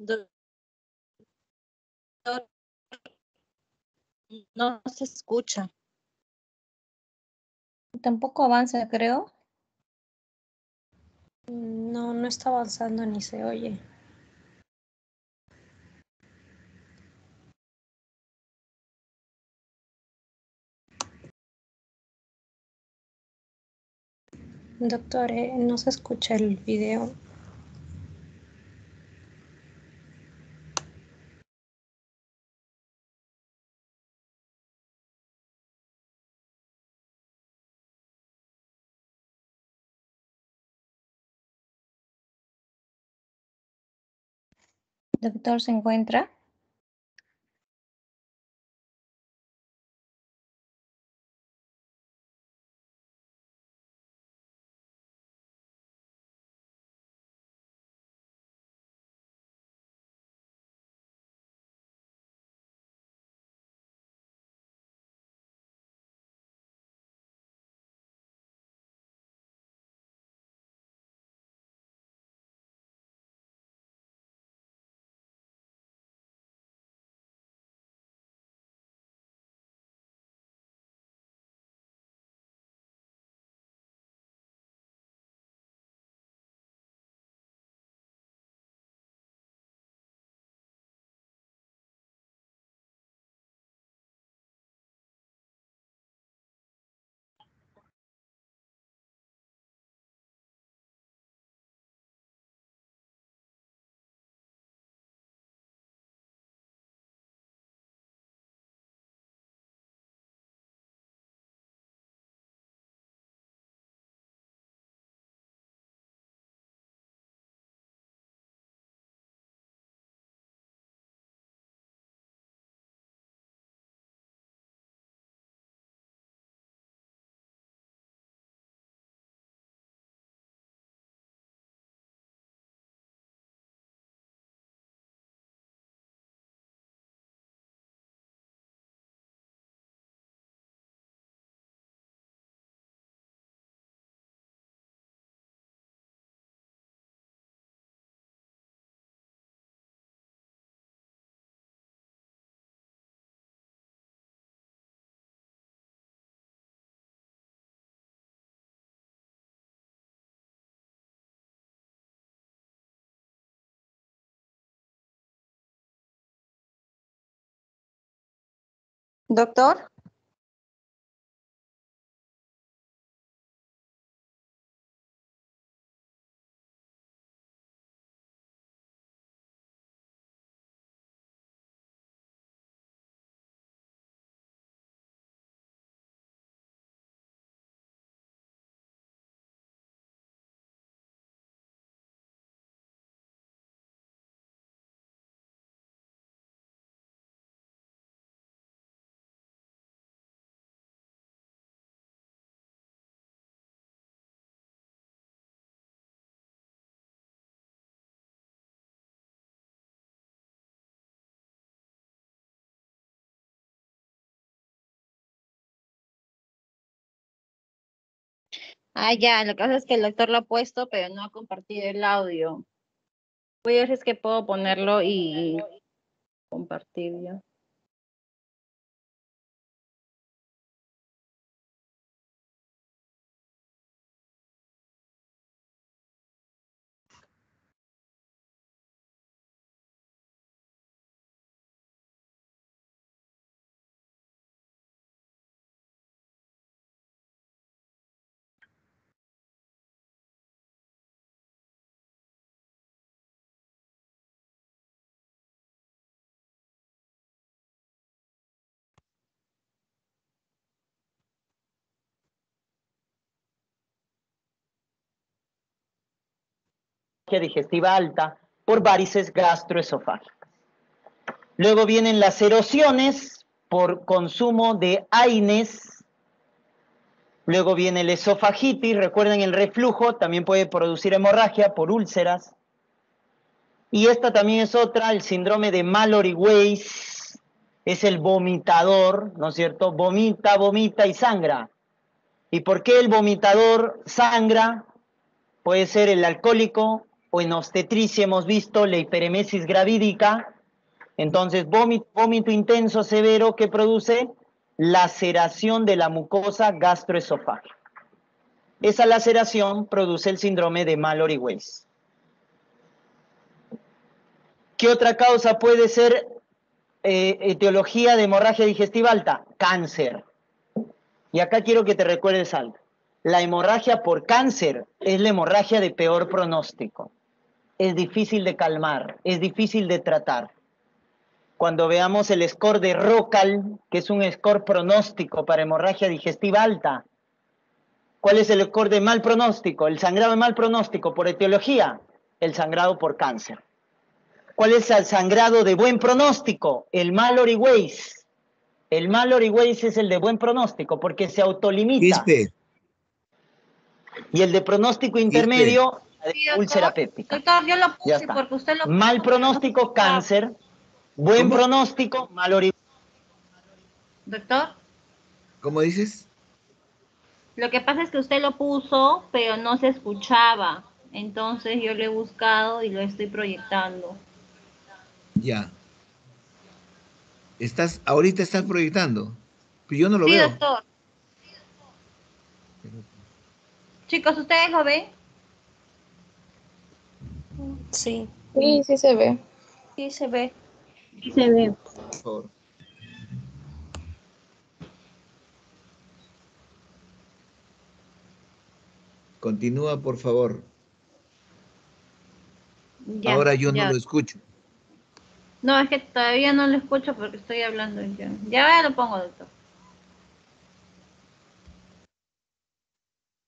Doctor, no se escucha. Tampoco avanza, creo. No, no está avanzando ni se oye. Doctor, no se escucha el video. Doctor, ¿se encuentra? Doctor. Ah, ya, lo que pasa es que el doctor lo ha puesto, pero no ha compartido el audio. Voy a ver si es que puedo ponerlo y compartir ya. Digestiva alta por varices gastroesofágicas. Luego vienen las erosiones por consumo de AINES. Luego viene el esofagitis, recuerden el reflujo, también puede producir hemorragia por úlceras. Y esta también es otra, el síndrome de Mallory-Weiss, es el vomitador, ¿no es cierto? Vomita, vomita y sangra. ¿Y por qué el vomitador sangra? Puede ser el alcohólico o en obstetricia hemos visto la hiperemesis gravídica. Entonces, vómito intenso severo que produce laceración de la mucosa gastroesofágica. Esa laceración produce el síndrome de Mallory-Weiss. ¿Qué otra causa puede ser etiología de hemorragia digestiva alta? Cáncer. Y acá quiero que te recuerdes algo. La hemorragia por cáncer es la hemorragia de peor pronóstico. Es difícil de calmar, es difícil de tratar. Cuando veamos el score de ROCAL, que es un score pronóstico para hemorragia digestiva alta, ¿cuál es el score de mal pronóstico? El sangrado de mal pronóstico por etiología, el sangrado por cáncer. ¿Cuál es el sangrado de buen pronóstico? El Mallory-Weiss. El Mallory-Weiss es el de buen pronóstico porque se autolimita. Quispe, Y el de pronóstico intermedio, la de Sí, doctor. úlcera péptica. Doctor, yo lo Ya puse está. porque usted lo puso. Mal pronóstico, cáncer. Buen ¿Cómo? pronóstico, Mallory. Doctor, ¿cómo dices? Lo que pasa es que usted lo puso, pero no se escuchaba. Entonces yo lo he buscado y lo estoy proyectando. Ya. Ahorita estás proyectando, pero yo no lo sí, veo. doctor. Chicos, ¿ustedes lo ven? Sí, Sí, sí se ve. sí se ve. Sí se ve. Por favor. Continúa, por favor. Ya, Ahora yo no ya. lo escucho. No, es que todavía no lo escucho porque estoy hablando yo. Ya lo pongo, doctor.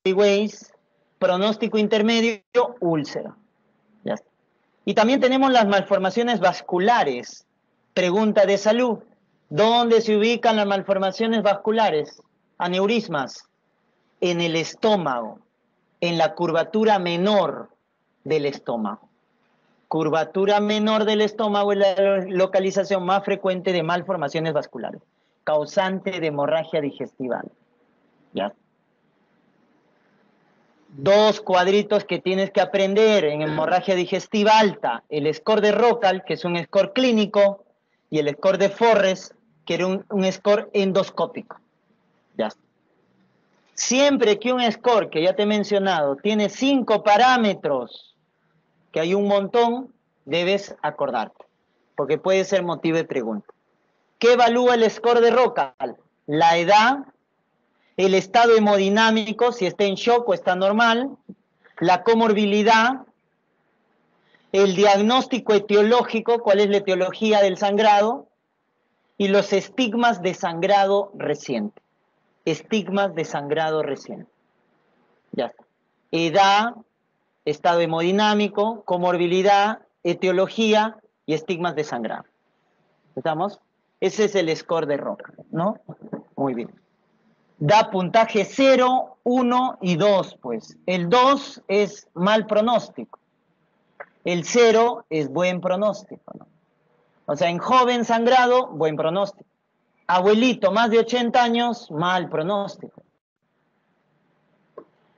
Weiss, pronóstico intermedio, úlcera. Ya está. Y también tenemos las malformaciones vasculares. Pregunta de salud. ¿Dónde se ubican las malformaciones vasculares? Aneurismas. En el estómago, en la curvatura menor del estómago. Curvatura menor del estómago es la localización más frecuente de malformaciones vasculares, causante de hemorragia digestiva. ¿Ya? Dos cuadritos que tienes que aprender en hemorragia digestiva alta, el score de ROCAL, que es un score clínico, y el score de Forres, que era un score endoscópico. Ya está. Siempre que un score, que ya te he mencionado, tiene 5 parámetros, que hay un montón, debes acordarte, porque puede ser motivo de pregunta. ¿Qué evalúa el score de ROCAL? La edad, el estado hemodinámico, si está en shock o está normal, la comorbilidad, el diagnóstico etiológico, cuál es la etiología del sangrado, y los estigmas de sangrado reciente. Estigmas de sangrado reciente. Ya está. Edad, estado hemodinámico, comorbilidad, etiología y estigmas de sangrado. ¿Estamos? Ese es el score de ROCAL, ¿no? Muy bien. Da puntaje 0, 1 y 2, pues. El 2 es mal pronóstico. El 0 es buen pronóstico, ¿no? O sea, en joven sangrado, buen pronóstico. Abuelito, más de 80 años, mal pronóstico.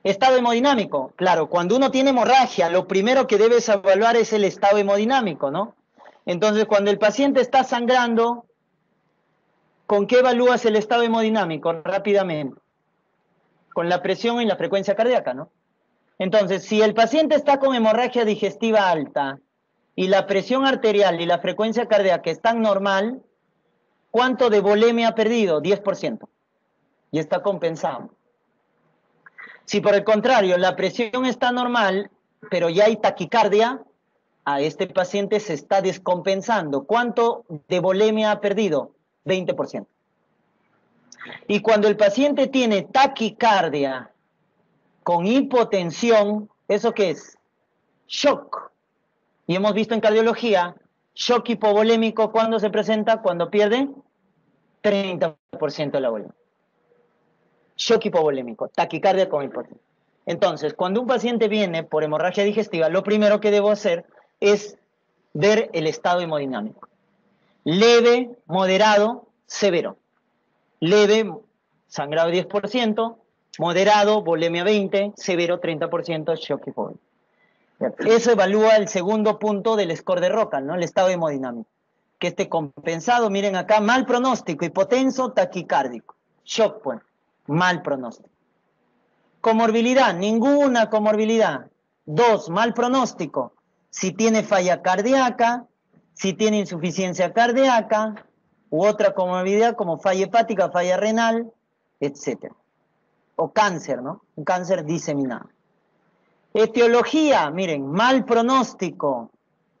Estado hemodinámico. Claro, cuando uno tiene hemorragia, lo primero que debes evaluar es el estado hemodinámico, ¿no? Entonces, cuando el paciente está sangrando, ¿con qué evalúas el estado hemodinámico? Rápidamente. Con la presión y la frecuencia cardíaca, ¿no? Entonces, si el paciente está con hemorragia digestiva alta y la presión arterial y la frecuencia cardíaca están normal, ¿cuánto de volemia ha perdido? 10%. Y está compensado. Si por el contrario la presión está normal, pero ya hay taquicardia, a este paciente se está descompensando. ¿Cuánto de volemia ha perdido? 20%. Y cuando el paciente tiene taquicardia con hipotensión, ¿eso qué es? Shock. Y hemos visto en cardiología, shock hipovolémico, ¿cuándo se presenta? Cuando pierde 30% de la volemia. Shock hipovolémico, taquicardia con hipotensión. Entonces, cuando un paciente viene por hemorragia digestiva, lo primero que debo hacer es ver el estado hemodinámico. Leve, moderado, severo. Leve, sangrado 10%, moderado, volemia 20%, severo 30%, shock hipovolémico. Eso evalúa el segundo punto del score de ROCAL, ¿no? El estado hemodinámico. Que esté compensado, miren acá, mal pronóstico, hipotenso, taquicárdico. Shock, pues, mal pronóstico. Comorbilidad, ninguna comorbilidad. 2, mal pronóstico. Si tiene falla cardíaca, si tiene insuficiencia cardíaca, u otra comorbilidad como falla hepática, falla renal, etc. O cáncer, ¿no? Un cáncer diseminado. Etiología, miren, mal pronóstico,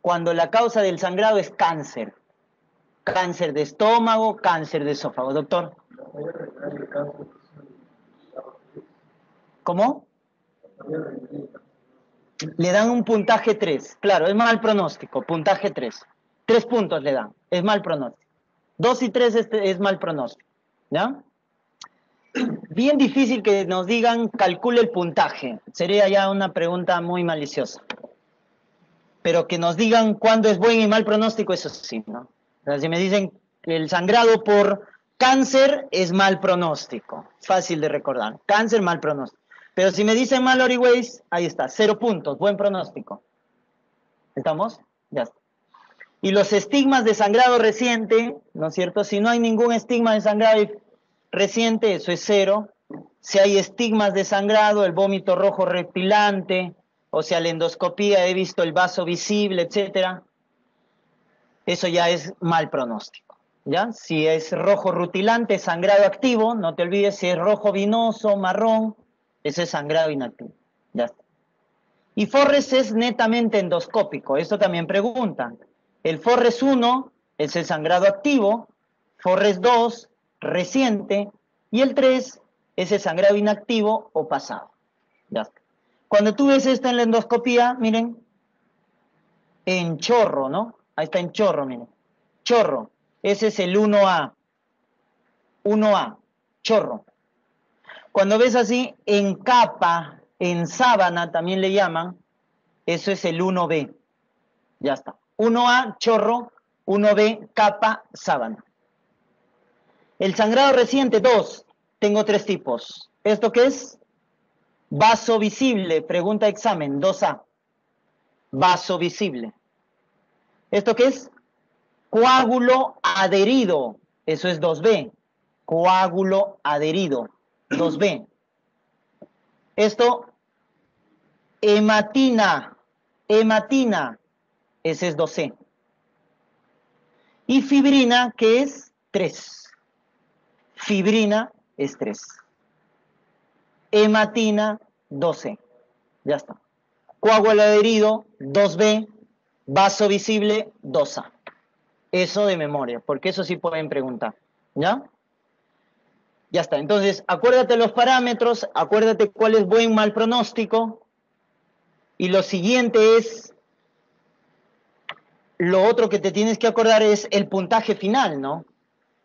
cuando la causa del sangrado es cáncer. Cáncer de estómago, cáncer de esófago. Doctor. ¿Cómo? Le dan un puntaje 3. Claro, es mal pronóstico, puntaje 3. 3 puntos le dan, es mal pronóstico. 2 y 3 es mal pronóstico. ¿Ya? Bien difícil que nos digan calcule el puntaje. Sería ya una pregunta muy maliciosa. Pero que nos digan cuándo es buen y mal pronóstico, eso sí, ¿no? O sea, si me dicen que el sangrado por cáncer es mal pronóstico. Fácil de recordar. Cáncer, mal pronóstico. Pero si me dicen mal Oriways, ahí está, 0 puntos, buen pronóstico. ¿Estamos? Ya está. Y los estigmas de sangrado reciente, ¿no es cierto? Si no hay ningún estigma de sangrado reciente, eso es 0. Si hay estigmas de sangrado, el vómito rojo reptilante, o sea, la endoscopía, he visto el vaso visible, etcétera, eso ya es mal pronóstico, ¿ya? Si es rojo rutilante, sangrado activo, no te olvides, si es rojo vinoso, marrón, ese es sangrado inactivo, ya está. Y Forres es netamente endoscópico, esto también preguntan. El Forres 1 es el sangrado activo, Forres 2, reciente, y el 3 es el sangrado inactivo o pasado. Ya está. Cuando tú ves esto en la endoscopía, miren, en chorro, ¿no? Ahí está en chorro, miren. Chorro, ese es el 1A. 1A, chorro. Cuando ves así, en capa, en sábana también le llaman, eso es el 1B. Ya está. 1A, chorro, 1B, capa, sábana. El sangrado reciente, 2. Tengo 3 tipos. ¿Esto qué es? Vaso visible, pregunta examen, 2A. Vaso visible. ¿Esto qué es? Coágulo adherido, eso es 2B. Coágulo adherido, 2B. Esto, hematina, hematina, ese es 2C. Y fibrina, que es 3. Fibrina es 3. Hematina, 12. Ya está. Coágulo adherido, 2B. Vaso visible, 2A. Eso de memoria, porque eso sí pueden preguntar. ¿Ya? Ya está. Entonces, acuérdate los parámetros, acuérdate cuál es buen, mal pronóstico. Y lo siguiente es, lo otro que te tienes que acordar es el puntaje final, ¿no?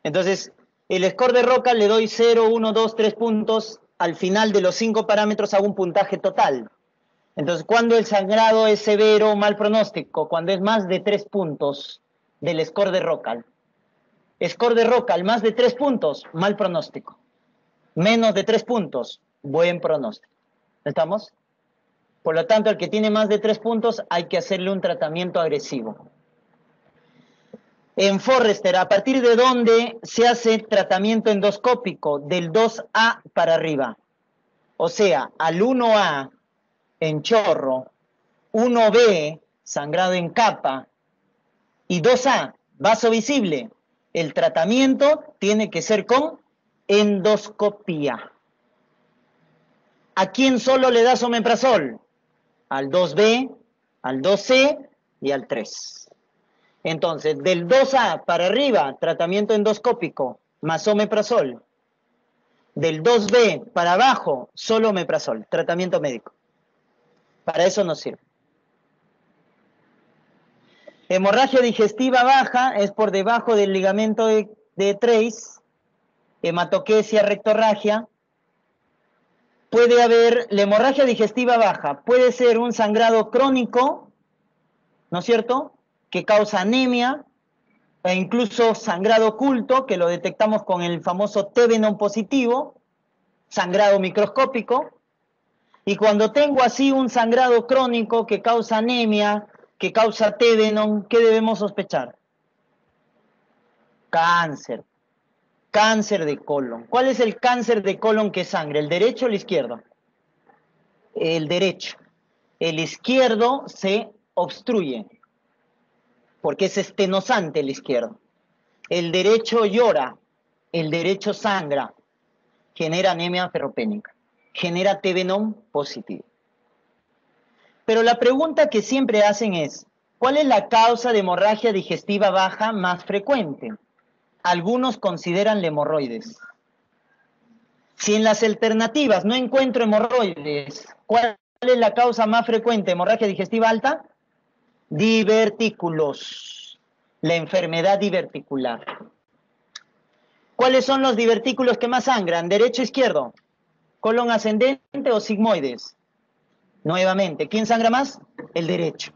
Entonces, el score de Roca le doy 0, 1, 2, 3 puntos. Al final de los 5 parámetros hago un puntaje total. Entonces, ¿cuándo el sangrado es severo o mal pronóstico? Cuando es más de 3 puntos del score de Roca. Score de Roca, más de 3 puntos, mal pronóstico. Menos de 3 puntos, buen pronóstico. ¿Estamos? Por lo tanto, el que tiene más de 3 puntos hay que hacerle un tratamiento agresivo. En Forrester, ¿a partir de dónde se hace tratamiento endoscópico? Del 2A para arriba. O sea, al 1A en chorro, 1B sangrado en capa y 2A vaso visible. El tratamiento tiene que ser con endoscopía. ¿A quién solo le das omeprazol? Al 2B, al 2C y al 3. Entonces, del 2A para arriba, tratamiento endoscópico, más omeprazol. Del 2B para abajo, solo omeprazol, tratamiento médico. Para eso nos sirve. Hemorragia digestiva baja es por debajo del ligamento de Treis, hematoquesia, rectorragia. Puede haber, la hemorragia digestiva baja puede ser un sangrado crónico, ¿no es cierto?, que causa anemia, e incluso sangrado oculto, que lo detectamos con el famoso T-Venom positivo, sangrado microscópico. Y cuando tengo así un sangrado crónico que causa anemia, que causa T-Venom, ¿qué debemos sospechar? Cáncer. Cáncer de colon. ¿Cuál es el cáncer de colon que sangra? ¿El derecho o el izquierdo? el derecho. El izquierdo se obstruye, porque es estenosante el izquierdo. El derecho llora, el derecho sangra, genera anemia ferropénica, genera TB-non positivo. Pero la pregunta que siempre hacen es, ¿cuál es la causa de hemorragia digestiva baja más frecuente? Algunos consideran la hemorroides. Si en las alternativas no encuentro hemorroides, ¿cuál es la causa más frecuente de hemorragia digestiva alta? Divertículos. La enfermedad diverticular. ¿Cuáles son los divertículos que más sangran? ¿Derecho o izquierdo? ¿Colon ascendente o sigmoides? Nuevamente, ¿quién sangra más? El derecho.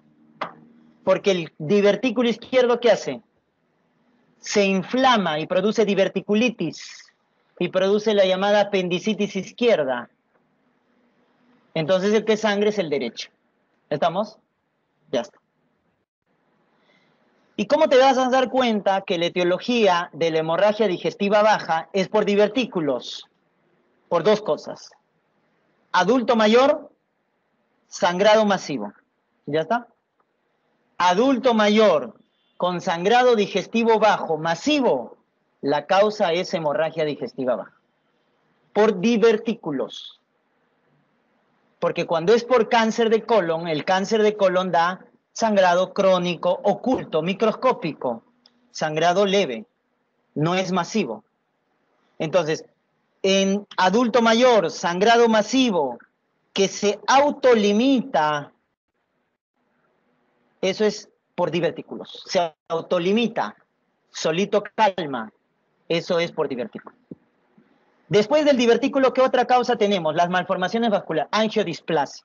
Porque el divertículo izquierdo, ¿qué hace? Se inflama y produce diverticulitis y produce la llamada apendicitis izquierda. Entonces el que sangra es el derecho. ¿Estamos? Ya está. ¿Y cómo te vas a dar cuenta que la etiología de la hemorragia digestiva baja es por divertículos? Por dos cosas. Adulto mayor, sangrado masivo. ¿Ya está? Adulto mayor con sangrado digestivo bajo, masivo, la causa es hemorragia digestiva baja. Por divertículos. Porque cuando es por cáncer de colon, el cáncer de colon da sangrado crónico, oculto, microscópico, sangrado leve, no es masivo. Entonces, en adulto mayor, sangrado masivo, que se autolimita, eso es por divertículos. Se autolimita, solito calma, eso es por divertículo. Después del divertículo, ¿qué otra causa tenemos? Las malformaciones vasculares, angiodisplasia.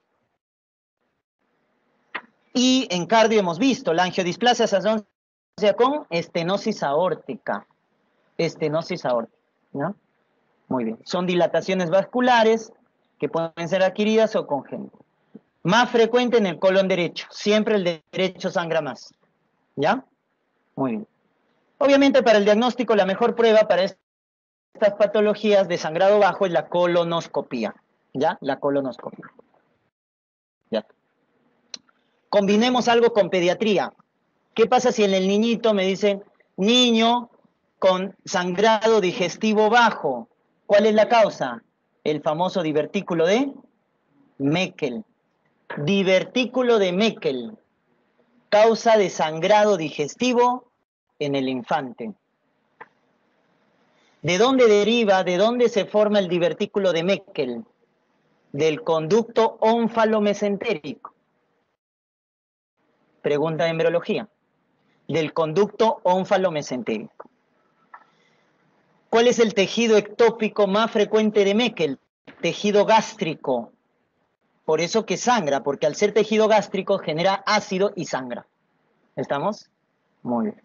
Y en cardio hemos visto, la angiodisplasia se asocia con estenosis aórtica. Estenosis aórtica, ¿no? Muy bien. Son dilataciones vasculares que pueden ser adquiridas o congénitas. Más frecuente en el colon derecho. Siempre el derecho sangra más. ¿Ya? Muy bien. Obviamente para el diagnóstico la mejor prueba para estas patologías de sangrado bajo es la colonoscopía. ¿Ya? La colonoscopía. Ya. Combinemos algo con pediatría. ¿Qué pasa si en el niñito me dicen, niño con sangrado digestivo bajo? ¿Cuál es la causa? El famoso divertículo de Meckel. Divertículo de Meckel. Causa de sangrado digestivo en el infante. ¿De dónde deriva, de dónde se forma el divertículo de Meckel? Del conducto ónfalo-mesentérico. Pregunta de embriología. Del conducto ónfalo-mesentérico. ¿Cuál es el tejido ectópico más frecuente de Meckel? Tejido gástrico. Por eso que sangra, porque al ser tejido gástrico genera ácido y sangra. ¿Estamos? Muy bien.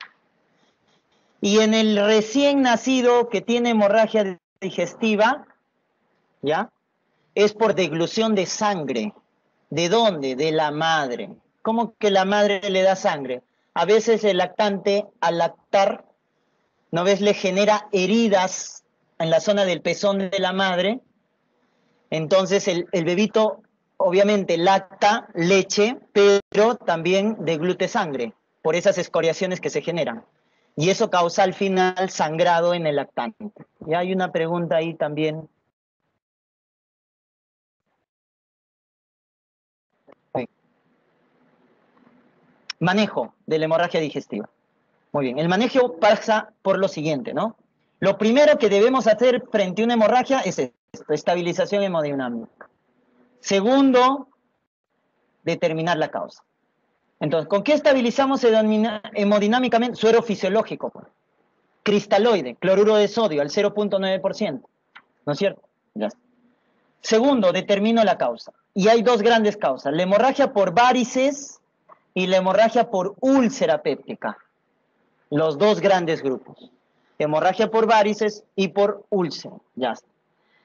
Y en el recién nacido que tiene hemorragia digestiva, ¿ya? Es por deglución de sangre. ¿De dónde? De la madre. ¿Cómo que la madre le da sangre? A veces el lactante, al lactar, ¿no ves? Le genera heridas en la zona del pezón de la madre. Entonces el bebito obviamente lacta leche, pero también deglute sangre por esas escoriaciones que se generan. Y eso causa al final sangrado en el lactante. Y hay una pregunta ahí también. Manejo de la hemorragia digestiva. Muy bien, el manejo pasa por lo siguiente, ¿no? Lo primero que debemos hacer frente a una hemorragia es esto, estabilización hemodinámica. Segundo, determinar la causa. Entonces, ¿con qué estabilizamos hemodinámicamente? Suero fisiológico, cristaloide, cloruro de sodio al 0.9%, ¿no es cierto? Ya está. Segundo, determino la causa. Y hay dos grandes causas, la hemorragia por varices y la hemorragia por úlcera péptica. Los dos grandes grupos. Hemorragia por varices y por úlcera. Ya está.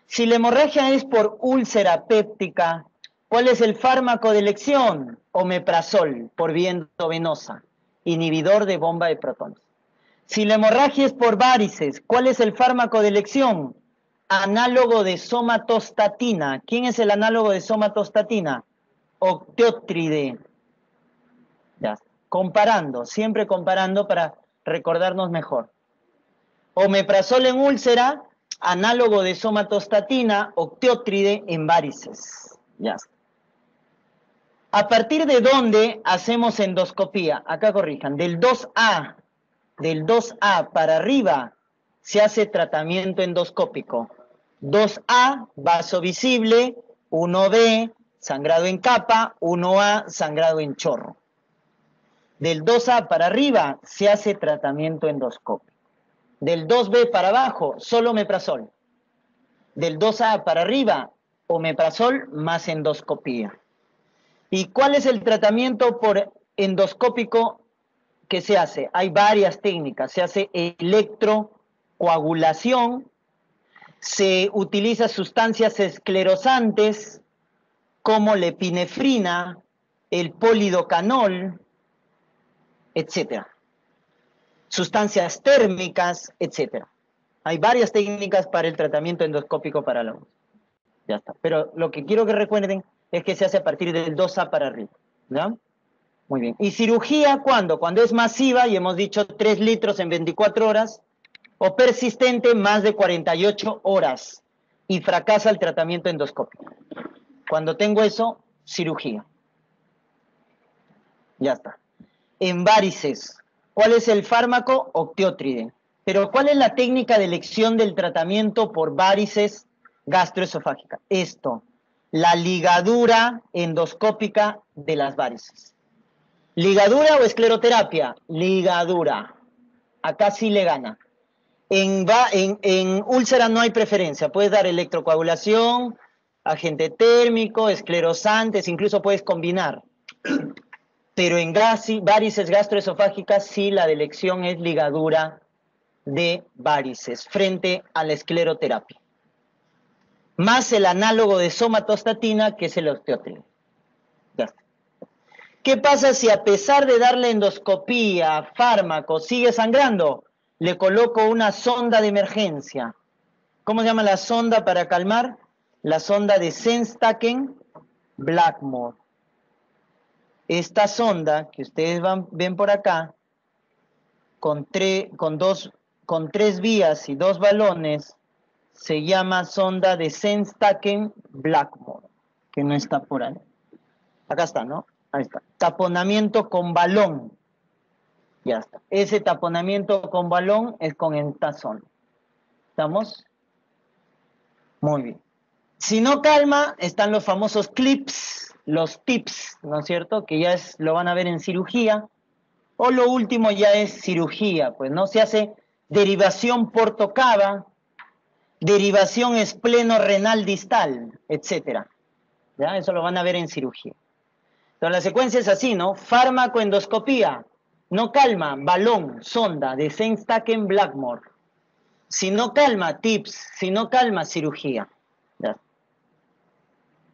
Si la hemorragia es por úlcera péptica, ¿cuál es el fármaco de elección? Omeprazol, por vía endovenosa, inhibidor de bomba de protones. Si la hemorragia es por varices, ¿cuál es el fármaco de elección? análogo de somatostatina. ¿Quién es el análogo de somatostatina? Octeótride. Ya. Comparando, siempre comparando para recordarnos mejor. Omeprazol en úlcera, análogo de somatostatina, octeótride en varices. Ya está. ¿A partir de dónde hacemos endoscopía? Acá corrijan, del 2A para arriba se hace tratamiento endoscópico. 2A, vaso visible, 1B, sangrado en capa, 1A, sangrado en chorro. Del 2A para arriba se hace tratamiento endoscópico. Del 2B para abajo, solo omeprazol. Del 2A para arriba, omeprazol más endoscopía. ¿Y cuál es el tratamiento por endoscópico que se hace? Hay varias técnicas. Se hace electrocoagulación, se utiliza sustancias esclerosantes como la epinefrina, el polidocanol, etc. Sustancias térmicas, etc. Hay varias técnicas para el tratamiento endoscópico para la UCI. Ya está. Pero lo que quiero que recuerden es que se hace a partir del 2A para arriba. ¿Ya? Muy bien. ¿Y cirugía cuándo? Cuando es masiva, y hemos dicho 3 litros en 24 horas, o persistente más de 48 horas, y fracasa el tratamiento endoscópico. Cuando tengo eso, cirugía. Ya está. En varices, ¿cuál es el fármaco? Octeótride. Pero ¿cuál es la técnica de elección del tratamiento por varices gastroesofágicas? Esto, la ligadura endoscópica de las varices. ¿Ligadura o escleroterapia? Ligadura. Acá sí le gana. En úlcera no hay preferencia. Puedes dar electrocoagulación, agente térmico, esclerosantes, incluso puedes combinar. Pero en varices gastroesofágicas sí la de elección es ligadura de varices frente a la escleroterapia. Más el análogo de somatostatina, que es el octeótride. Ya está. ¿Qué pasa si a pesar de darle endoscopía, fármaco, sigue sangrando? Le coloco una sonda de emergencia. ¿Cómo se llama la sonda para calmar? La sonda de Sengstaken-Blackmore. Esta sonda que ustedes ven por acá, con 3 vías y 2 balones, se llama sonda de Sengstaken-Blackmore, que no está por ahí. Acá está, ¿no? Ahí está. Taponamiento con balón. Ya está. Ese taponamiento con balón es con esta sonda. ¿Estamos? Muy bien. Si no calma, están los famosos clips, los tips, ¿no es cierto? Que ya lo van a ver en cirugía. O lo último ya es cirugía, pues no se hace derivación portocava, derivación espleno-renal distal, etc. ¿Ya? Eso lo van a ver en cirugía. Entonces la secuencia es así, ¿no? Fármaco, endoscopía, no calma, balón, sonda, de Sengstaken-Blackmore. Si no calma, tips, si no calma, cirugía. ¿Ya?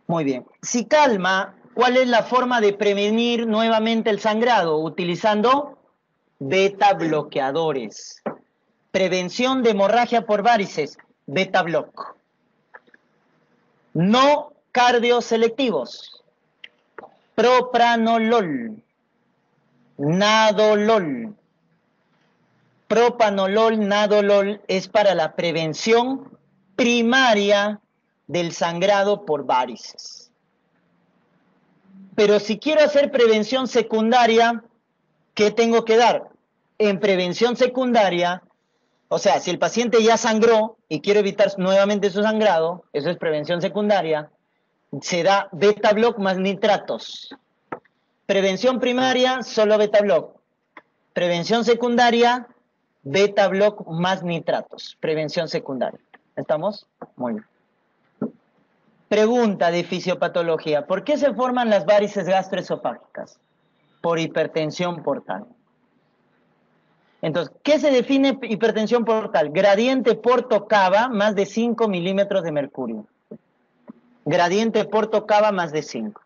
Muy bien. Si calma, ¿cuál es la forma de prevenir nuevamente el sangrado? Utilizando beta bloqueadores. Prevención de hemorragia por varices, beta block. No cardioselectivos. Propranolol, nadolol. Propanolol, nadolol es para la prevención primaria del sangrado por varices. Pero si quiero hacer prevención secundaria, ¿qué tengo que dar? En prevención secundaria, o sea, si el paciente ya sangró y quiero evitar nuevamente su sangrado, eso es prevención secundaria, se da beta block más nitratos. Prevención primaria, solo beta block. Prevención secundaria, beta block más nitratos. Prevención secundaria. ¿Estamos? Muy bien. Pregunta de fisiopatología. ¿Por qué se forman las varices gastroesofágicas? Por hipertensión portal. Entonces, ¿qué se define hipertensión portal? Gradiente porto-cava más de 5 milímetros de mercurio. Gradiente porto-cava más de 5.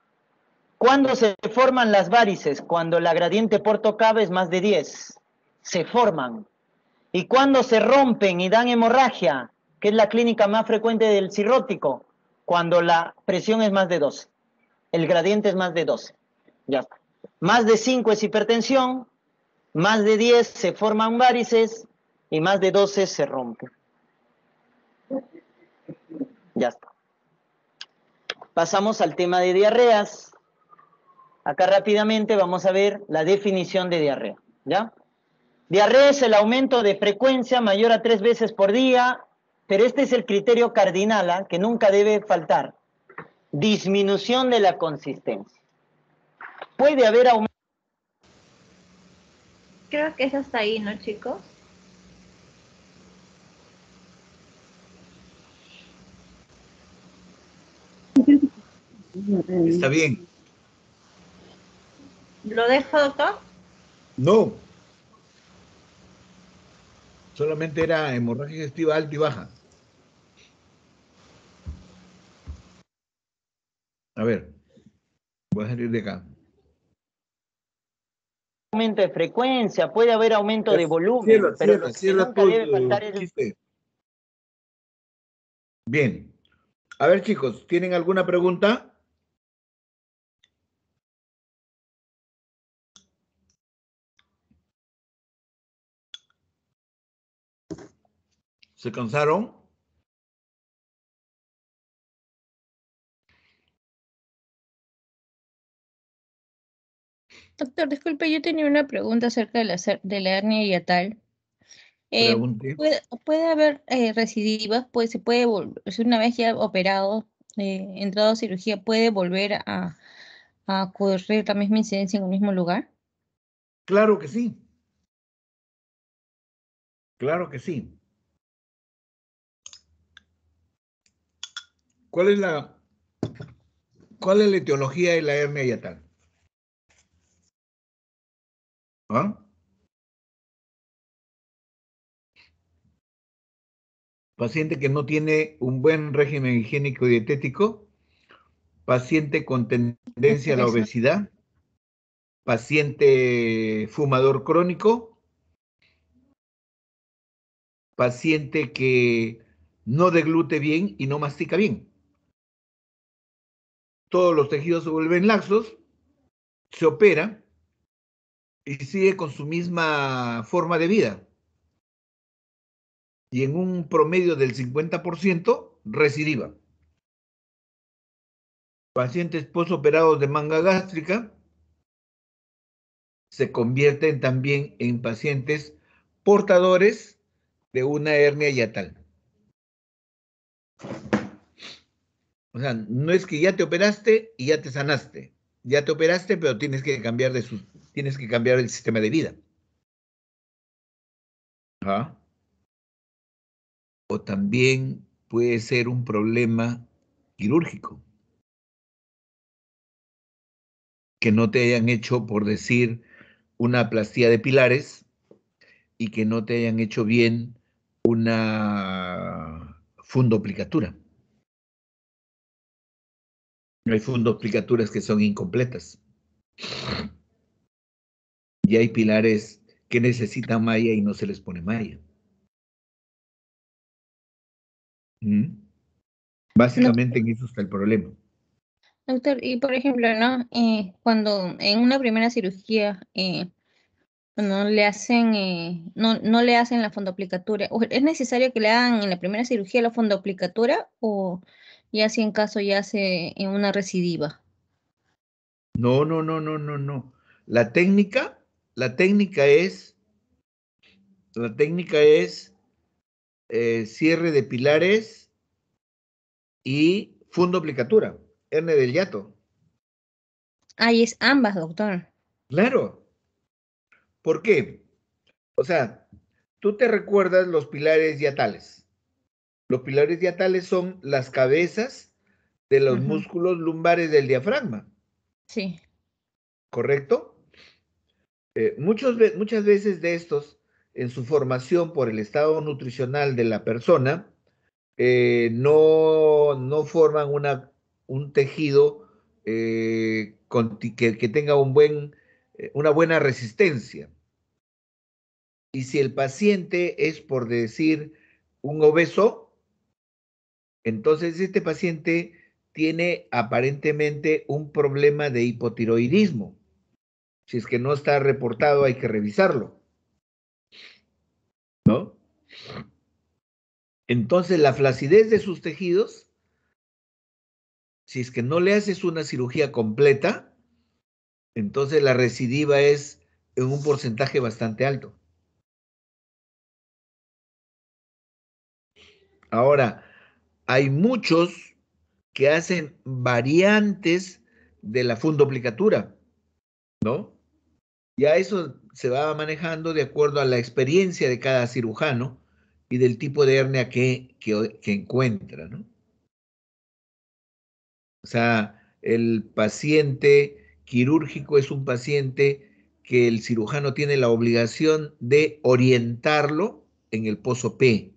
¿Cuándo se forman las varices? Cuando la gradiente porto-cava es más de 10. Se forman. ¿Y cuándo se rompen y dan hemorragia? que es la clínica más frecuente del cirrótico, cuando la presión es más de 12. El gradiente es más de 12. Ya está. Más de 5 es hipertensión, más de 10 se forman varices y más de 12 se rompe. Ya está. Pasamos al tema de diarreas. Acá rápidamente vamos a ver la definición de diarrea, ¿ya? Diarrea es el aumento de frecuencia mayor a 3 veces por día, pero este es el criterio cardinal, ¿eh? Que nunca debe faltar. Disminución de la consistencia. Puede haber aumento. Creo que es hasta ahí, ¿no, chicos? Está bien. ¿Lo dejo, doctor? No. Solamente era hemorragia digestiva alta y baja. A ver. Voy a salir de acá. Aumento de frecuencia, puede haber aumento de volumen, pero lo que nunca debe faltar es el... Bien. A ver, chicos, ¿tienen alguna pregunta? ¿Se cansaron? Doctor, disculpe, yo tenía una pregunta acerca de la hernia hiatal. Pregunte. ¿Puede haber recidivas? Pues se puede si una vez ya operado, entrado a cirugía, ¿puede volver a ocurrir la misma incidencia en el mismo lugar? Claro que sí. Claro que sí. ¿Cuál es la etiología de la hernia hiatal? ¿Ah? Paciente que no tiene un buen régimen higiénico y dietético, paciente con tendencia a la Eso. obesidad, paciente fumador crónico, paciente que no deglute bien y no mastica bien. Todos los tejidos se vuelven laxos, se opera y sigue con su misma forma de vida. Y en un promedio del 50% recidiva. Pacientes postoperados de manga gástrica se convierten también en pacientes portadores de una hernia hiatal. O sea, no es que ya te operaste y ya te sanaste. Ya te operaste, pero tienes que cambiar el sistema de vida. ¿Ah? O también puede ser un problema quirúrgico. Que no te hayan hecho, por decir, una plastía de pilares y que no te hayan hecho bien una fundoplicatura. Hay fundoplicaturas que son incompletas. Y hay pilares que necesitan malla y no se les pone malla. Básicamente en eso está el problema. Doctor, y por ejemplo, ¿no? Cuando en una primera cirugía no le hacen, no le hacen la fondoplicatura, ¿es necesario que le hagan en la primera cirugía la fondoplicatura o ya si en caso ya hace en una recidiva? No, no, no, no, no, no. La técnica es cierre de pilares y fundoplicatura, hernia del hiato. Ahí es ambas, doctor. Claro. ¿Por qué? O sea, tú te recuerdas los pilares diatales. Los pilares diatales son las cabezas de los músculos lumbares del diafragma. Sí. ¿Correcto? Muchas veces de estos, en su formación por el estado nutricional de la persona, no forman un tejido que tenga una buena resistencia. Y si el paciente es, por decir, un obeso, Entonces, este paciente tiene aparentemente un problema de hipotiroidismo. Si es que no está reportado, hay que revisarlo, ¿no? Entonces, la flacidez de sus tejidos, si es que no le haces una cirugía completa, entonces la recidiva es en un porcentaje bastante alto. Ahora, hay muchos que hacen variantes de la fundoplicatura, ¿no? Ya eso se va manejando de acuerdo a la experiencia de cada cirujano y del tipo de hernia que encuentra, ¿no? O sea, el paciente quirúrgico es un paciente que el cirujano tiene la obligación de orientarlo en el pozo P.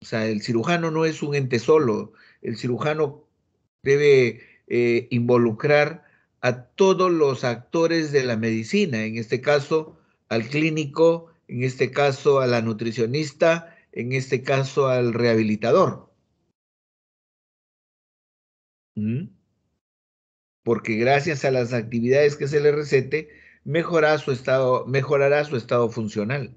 O sea, el cirujano no es un ente solo, el cirujano debe involucrar a todos los actores de la medicina, en este caso al clínico, en este caso a la nutricionista, en este caso al rehabilitador. ¿Mm? Porque gracias a las actividades que se le recete, mejorará su estado funcional.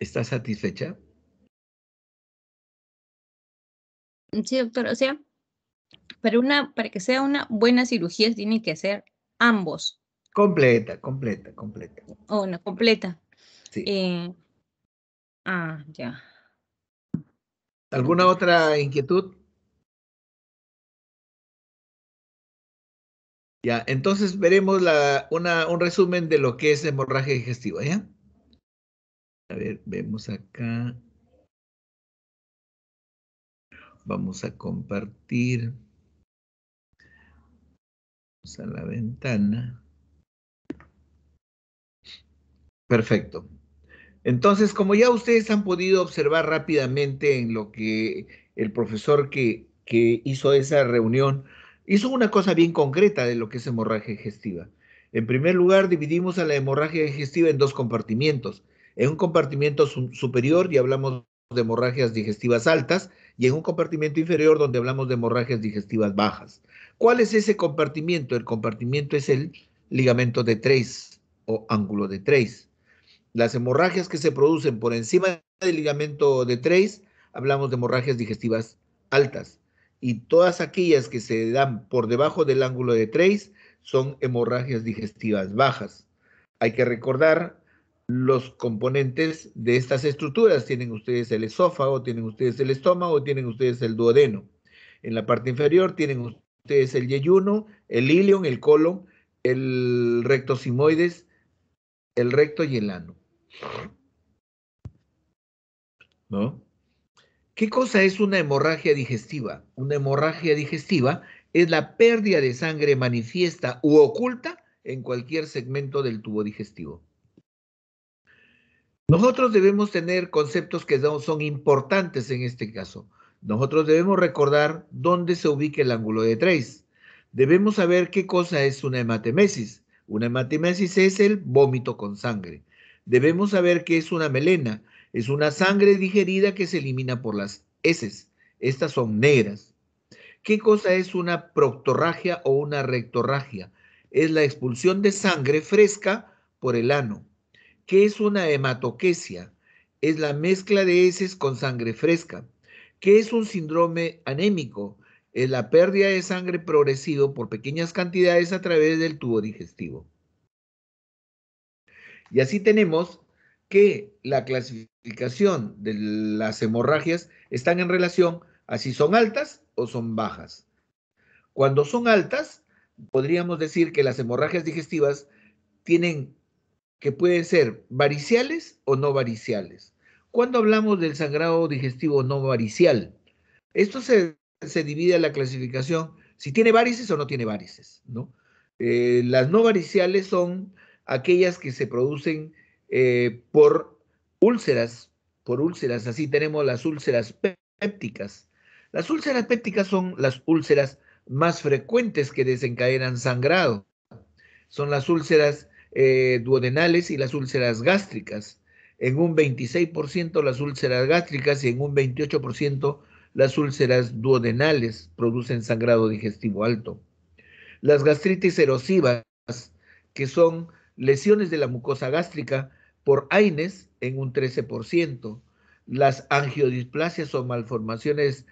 ¿Está satisfecha? Sí, doctor, o sea, para que sea una buena cirugía tiene que ser ambos, Completa. o una completa. Sí. Ya. ¿Alguna otra inquietud? Ya, entonces veremos un resumen de lo que es hemorragia digestiva, ¿ya? A ver, vemos acá. Vamos a compartir. Vamos a la ventana. Perfecto. Entonces, como ya ustedes han podido observar rápidamente en lo que el profesor que hizo esa reunión, hizo una cosa bien concreta de lo que es hemorragia digestiva. En primer lugar, dividimos a la hemorragia digestiva en dos compartimientos. En un compartimiento superior, y hablamos de hemorragias digestivas altas, y en un compartimiento inferior, donde hablamos de hemorragias digestivas bajas. ¿Cuál es ese compartimiento? El compartimiento es el ligamento de Treis o ángulo de Treis. Las hemorragias que se producen por encima del ligamento de Treis, hablamos de hemorragias digestivas altas. Y todas aquellas que se dan por debajo del ángulo de Treis son hemorragias digestivas bajas. Hay que recordar los componentes de estas estructuras. Tienen ustedes el esófago, tienen ustedes el estómago, tienen ustedes el duodeno. En la parte inferior tienen ustedes el yeyuno, el ilion, el colon, el recto sigmoides, el recto y el ano. ¿No? ¿Qué cosa es una hemorragia digestiva? Una hemorragia digestiva es la pérdida de sangre manifiesta u oculta en cualquier segmento del tubo digestivo. Nosotros debemos tener conceptos que son importantes en este caso. Nosotros debemos recordar dónde se ubica el ángulo de Treis. Debemos saber qué cosa es una hematemesis. Una hematemesis es el vómito con sangre. Debemos saber qué es una melena. Es una sangre digerida que se elimina por las heces. Estas son negras. ¿Qué cosa es una proctorragia o una rectorragia? Es la expulsión de sangre fresca por el ano. ¿Qué es una hematoquesia? Es la mezcla de heces con sangre fresca. ¿Qué es un síndrome anémico? Es la pérdida de sangre progresiva por pequeñas cantidades a través del tubo digestivo. Y así tenemos que la clasificación de las hemorragias están en relación a si son altas o son bajas. Cuando son altas, podríamos decir que las hemorragias digestivas que pueden ser variciales o no variciales. Cuando hablamos del sangrado digestivo no varicial, esto se divide a la clasificación si tiene varices o no tiene varices, ¿no? Las no variciales son aquellas que se producen por úlceras, así tenemos las úlceras pépticas. Las úlceras pépticas son las úlceras más frecuentes que desencadenan sangrado. Son las úlceras duodenales y las úlceras gástricas. en un 26% las úlceras gástricas y en un 28% las úlceras duodenales producen sangrado digestivo alto. Las gastritis erosivas, que son lesiones de la mucosa gástrica por AINES, en un 13%. Las angiodisplasias o malformaciones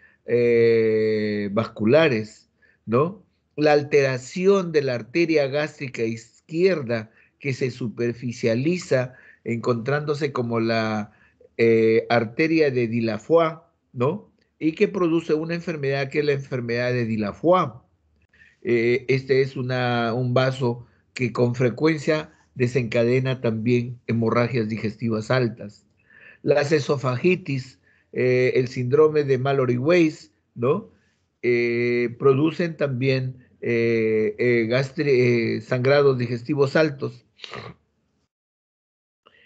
vasculares, ¿no? La alteración de la arteria gástrica izquierda que se superficializa encontrándose como la arteria de Dillefoy, ¿no? Y que produce una enfermedad que es la enfermedad de Dillefoy. Este es un vaso que con frecuencia desencadena también hemorragias digestivas altas. Las esofagitis, el síndrome de Mallory-Weiss, ¿no? Producen también sangrados digestivos altos.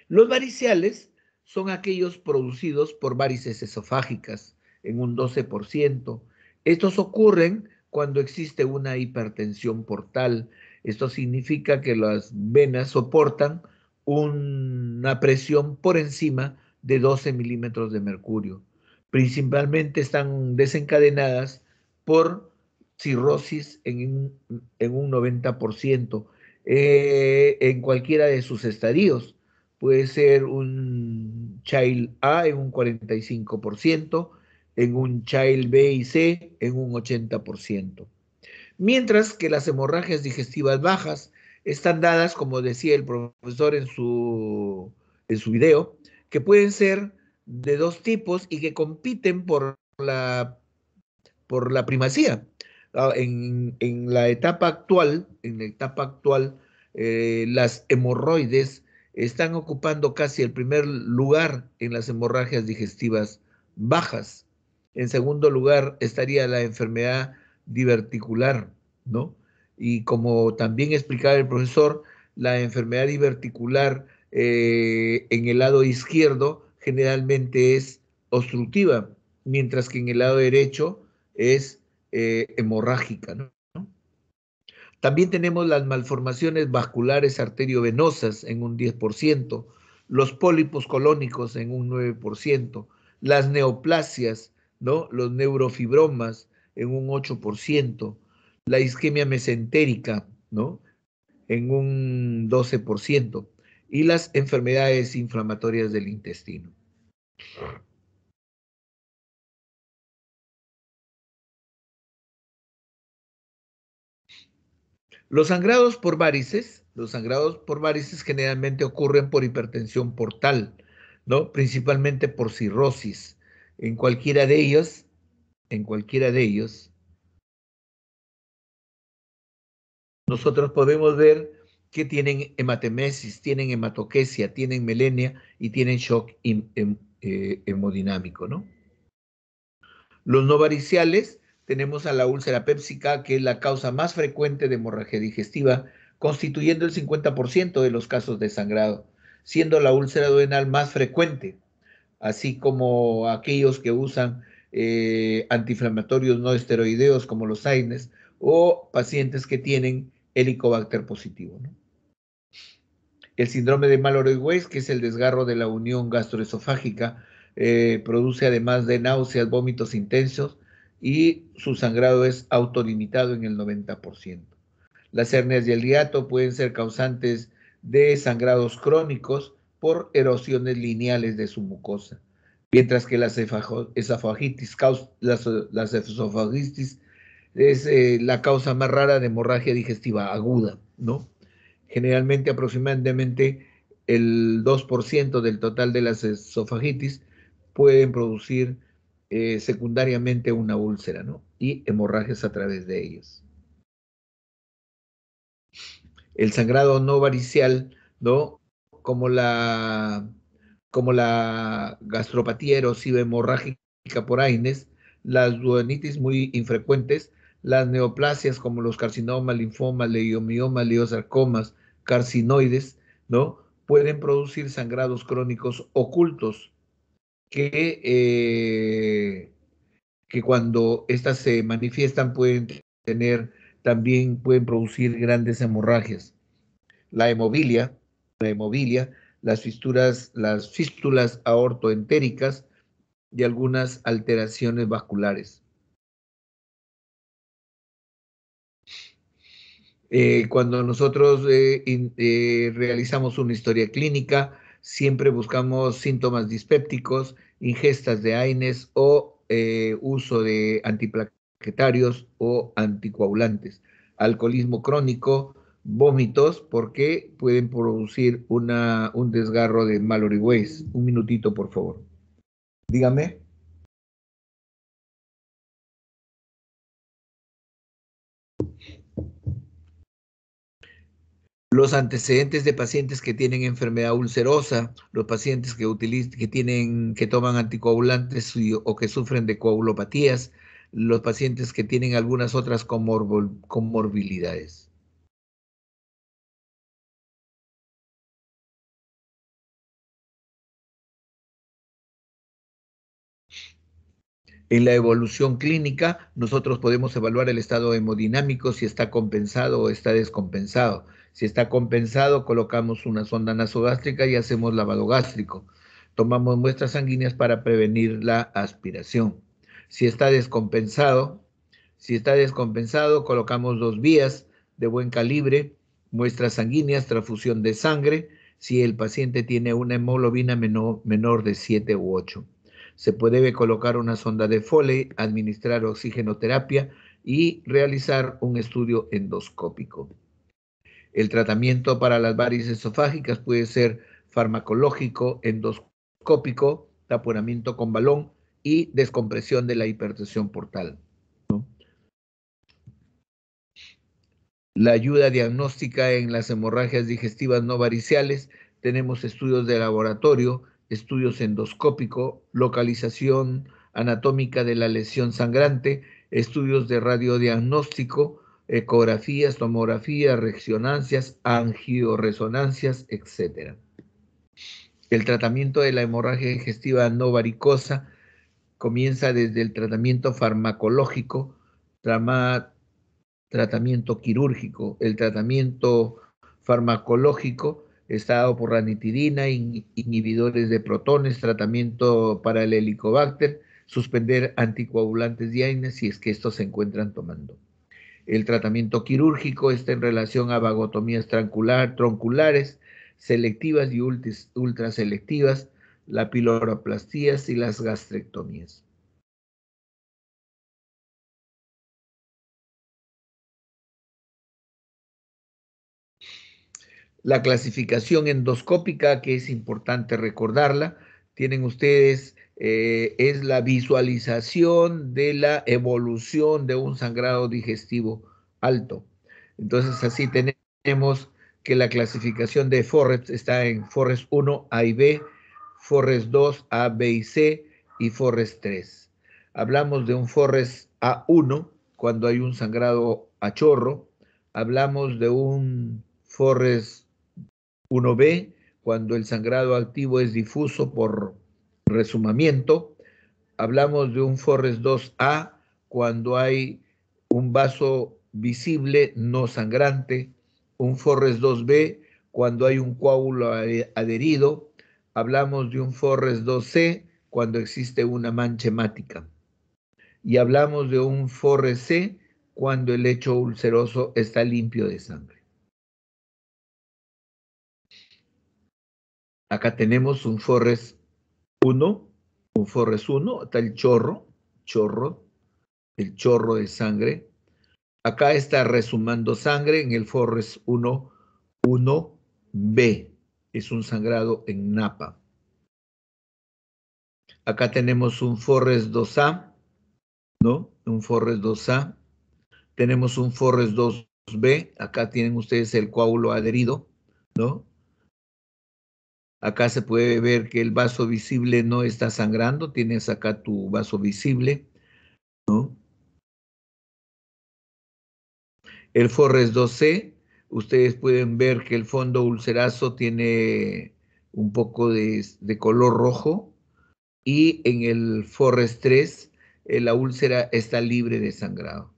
Los variciales son aquellos producidos por varices esofágicas en un 12%. Estos ocurren cuando existe una hipertensión portal. Esto significa que las venas soportan una presión por encima de 12 milímetros de mercurio. Principalmente están desencadenadas por cirrosis en un 90%, en cualquiera de sus estadios. Puede ser un Child A en un 45%, en un Child B y C en un 80%. Mientras que las hemorragias digestivas bajas están dadas, como decía el profesor en su video, que pueden ser de dos tipos y que compiten por la primacía. En la etapa actual, las hemorroides están ocupando casi el primer lugar en las hemorragias digestivas bajas. En segundo lugar estaría la enfermedad diverticular, ¿no? Y como también explicaba el profesor, la enfermedad diverticular en el lado izquierdo generalmente es obstructiva, mientras que en el lado derecho es hemorrágica, ¿no? También tenemos las malformaciones vasculares arteriovenosas en un 10%, los pólipos colónicos en un 9%, las neoplasias, ¿no? Los neurofibromas en un 8%, la isquemia mesentérica, ¿no? En un 12%, y las enfermedades inflamatorias del intestino. Los sangrados por varices generalmente ocurren por hipertensión portal, ¿no? Principalmente por cirrosis. En cualquiera de ellos, nosotros podemos ver que tienen hematemesis, tienen hematoquesia, tienen melenia y tienen shock hemodinámico, ¿no? Los no variciales, tenemos a la úlcera pépsica, que es la causa más frecuente de hemorragia digestiva, constituyendo el 50% de los casos de sangrado, siendo la úlcera duodenal más frecuente, así como aquellos que usan antiinflamatorios no esteroideos como los AINES o pacientes que tienen Helicobacter positivo, ¿no? El síndrome de Mallory-Weiss, que es el desgarro de la unión gastroesofágica, produce además de náuseas, vómitos intensos y su sangrado es autolimitado en el 90%. Las hernias del hiato pueden ser causantes de sangrados crónicos por erosiones lineales de su mucosa, mientras que las esofagitis es la causa más rara de hemorragia digestiva aguda, ¿no? Generalmente aproximadamente el 2% del total de las esofagitis pueden producir secundariamente una úlcera, ¿no? Y hemorragias a través de ellos. El sangrado no varicial, ¿no? Como la gastropatía erosiva hemorrágica por AINES, las duodenitis muy infrecuentes, las neoplasias como los carcinomas, linfomas, leiomiomas, liosarcomas, carcinoides, ¿no? Pueden producir sangrados crónicos ocultos que cuando estas se manifiestan pueden producir grandes hemorragias. La hemofilia, las fístulas aortoentéricas y algunas alteraciones vasculares. Cuando nosotros realizamos una historia clínica, siempre buscamos síntomas dispépticos, ingestas de AINES o uso de antiplaquetarios o anticoagulantes, alcoholismo crónico, vómitos, porque pueden producir un desgarro de Mallory Weiss. Un minutito, por favor. Dígame. Los antecedentes de pacientes que tienen enfermedad ulcerosa, los pacientes que toman anticoagulantes o que sufren de coagulopatías, los pacientes que tienen algunas otras comorbilidades. En la evolución clínica, nosotros podemos evaluar el estado hemodinámico, si está compensado o está descompensado. Si está compensado, colocamos una sonda nasogástrica y hacemos lavado gástrico. Tomamos muestras sanguíneas para prevenir la aspiración. Si está descompensado, colocamos 2 vías de buen calibre, muestras sanguíneas, transfusión de sangre, si el paciente tiene una hemoglobina menor de 7 u 8. Se puede colocar una sonda de Foley, administrar oxigenoterapia y realizar un estudio endoscópico. El tratamiento para las varices esofágicas puede ser farmacológico, endoscópico, taponamiento con balón y descompresión de la hipertensión portal, ¿no? La ayuda diagnóstica en las hemorragias digestivas no variciales, tenemos estudios de laboratorio, estudios endoscópicos, localización anatómica de la lesión sangrante, estudios de radiodiagnóstico, ecografías, tomografías, resonancias, angioresonancias, etc. El tratamiento de la hemorragia digestiva no varicosa comienza desde el tratamiento farmacológico, tratamiento quirúrgico. El tratamiento farmacológico está dado por ranitidina, inhibidores de protones, tratamiento para el helicobacter, suspender anticoagulantes de AINES si es que estos se encuentran tomando. El tratamiento quirúrgico está en relación a vagotomías tronculares, selectivas y ultraselectivas, la piloroplastías y las gastrectomías. La clasificación endoscópica, que es importante recordarla, tienen ustedes, es la visualización de la evolución de un sangrado digestivo alto. Entonces, así tenemos que la clasificación de Forrest está en Forrest 1, A y B, Forrest 2, A, B y C, y Forrest 3. Hablamos de un Forrest A1 cuando hay un sangrado a chorro. Hablamos de un Forrest 1B, cuando el sangrado activo es difuso por resumamiento. Hablamos de un Forrest 2A, cuando hay un vaso visible no sangrante. Un Forrest 2B, cuando hay un coágulo adherido. Hablamos de un Forrest 2C, cuando existe una mancha hemática. Y hablamos de un Forrest C, cuando el lecho ulceroso está limpio de sangre. Acá tenemos un Forrest 1, está el chorro, el chorro de sangre. Acá está resumando sangre en el Forrest 1, 1B, es un sangrado en napa. Acá tenemos un Forrest 2A, ¿no? Un Forrest 2A. Tenemos un Forrest 2B, acá tienen ustedes el coágulo adherido, ¿no? Acá se puede ver que el vaso visible no está sangrando, tienes acá tu vaso visible, ¿no? El Forrest 2C, ustedes pueden ver que el fondo ulcerazo tiene un poco de color rojo, y en el Forrest 3 la úlcera está libre de sangrado.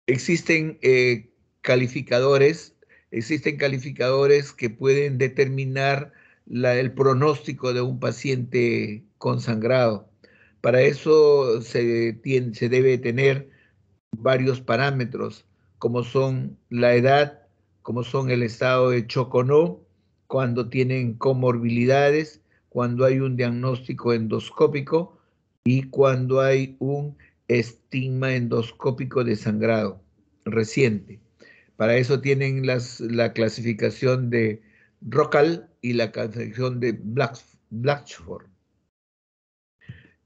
existen calificadores que pueden determinar el pronóstico de un paciente con sangrado. Para eso se debe tener varios parámetros, como son la edad, como son el estado de shock o no, cuando tienen comorbilidades, cuando hay un diagnóstico endoscópico y cuando hay un estigma endoscópico de sangrado reciente. Para eso tienen la clasificación de Rockall y la clasificación de Blatchford.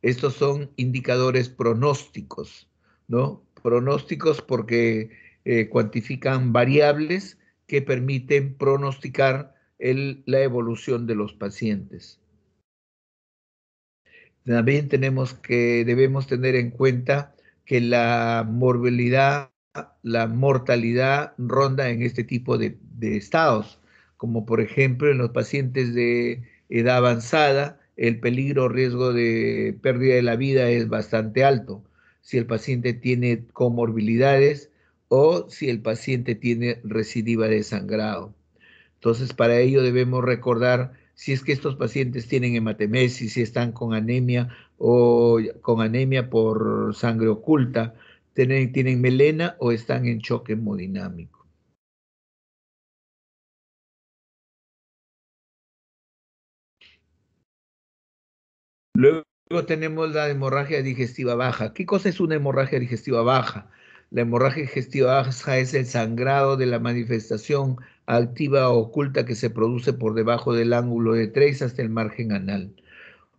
Estos son indicadores pronósticos, ¿no? Pronósticos porque cuantifican variables que permiten pronosticar la evolución de los pacientes. También debemos tener en cuenta que la morbilidad, la mortalidad ronda en este tipo de estados, como por ejemplo en los pacientes de edad avanzada, el peligro o riesgo de pérdida de la vida es bastante alto. Si el paciente tiene comorbilidades o si el paciente tiene recidiva de sangrado. Entonces, para ello debemos recordar si es que estos pacientes tienen hematemesis, si están con anemia o con anemia por sangre oculta, tienen melena o están en choque hemodinámico. Luego tenemos la hemorragia digestiva baja. ¿Qué cosa es una hemorragia digestiva baja? La hemorragia digestiva baja es el sangrado de la manifestación activa o oculta que se produce por debajo del ángulo de Treis hasta el margen anal,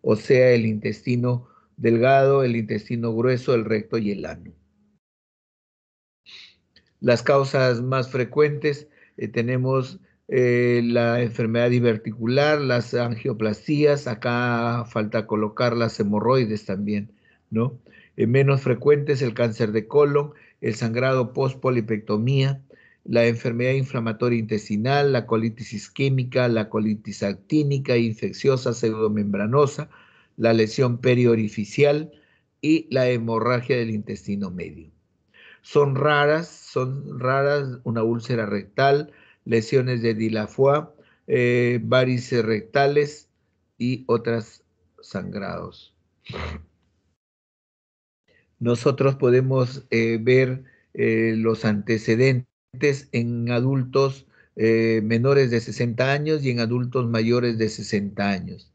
o sea, el intestino delgado, el intestino grueso, el recto y el ano. Las causas más frecuentes tenemos la enfermedad diverticular, las angioplastías, acá falta colocar las hemorroides también, ¿no? Menos frecuentes el cáncer de colon, el sangrado post-polipectomía, la enfermedad inflamatoria intestinal, la colitis isquémica, la colitis actínica, infecciosa pseudomembranosa, la lesión periorificial y la hemorragia del intestino medio. Son raras una úlcera rectal, lesiones de Dilafoy, varices rectales y otros sangrados. Nosotros podemos ver los antecedentes en adultos menores de 60 años y en adultos mayores de 60 años.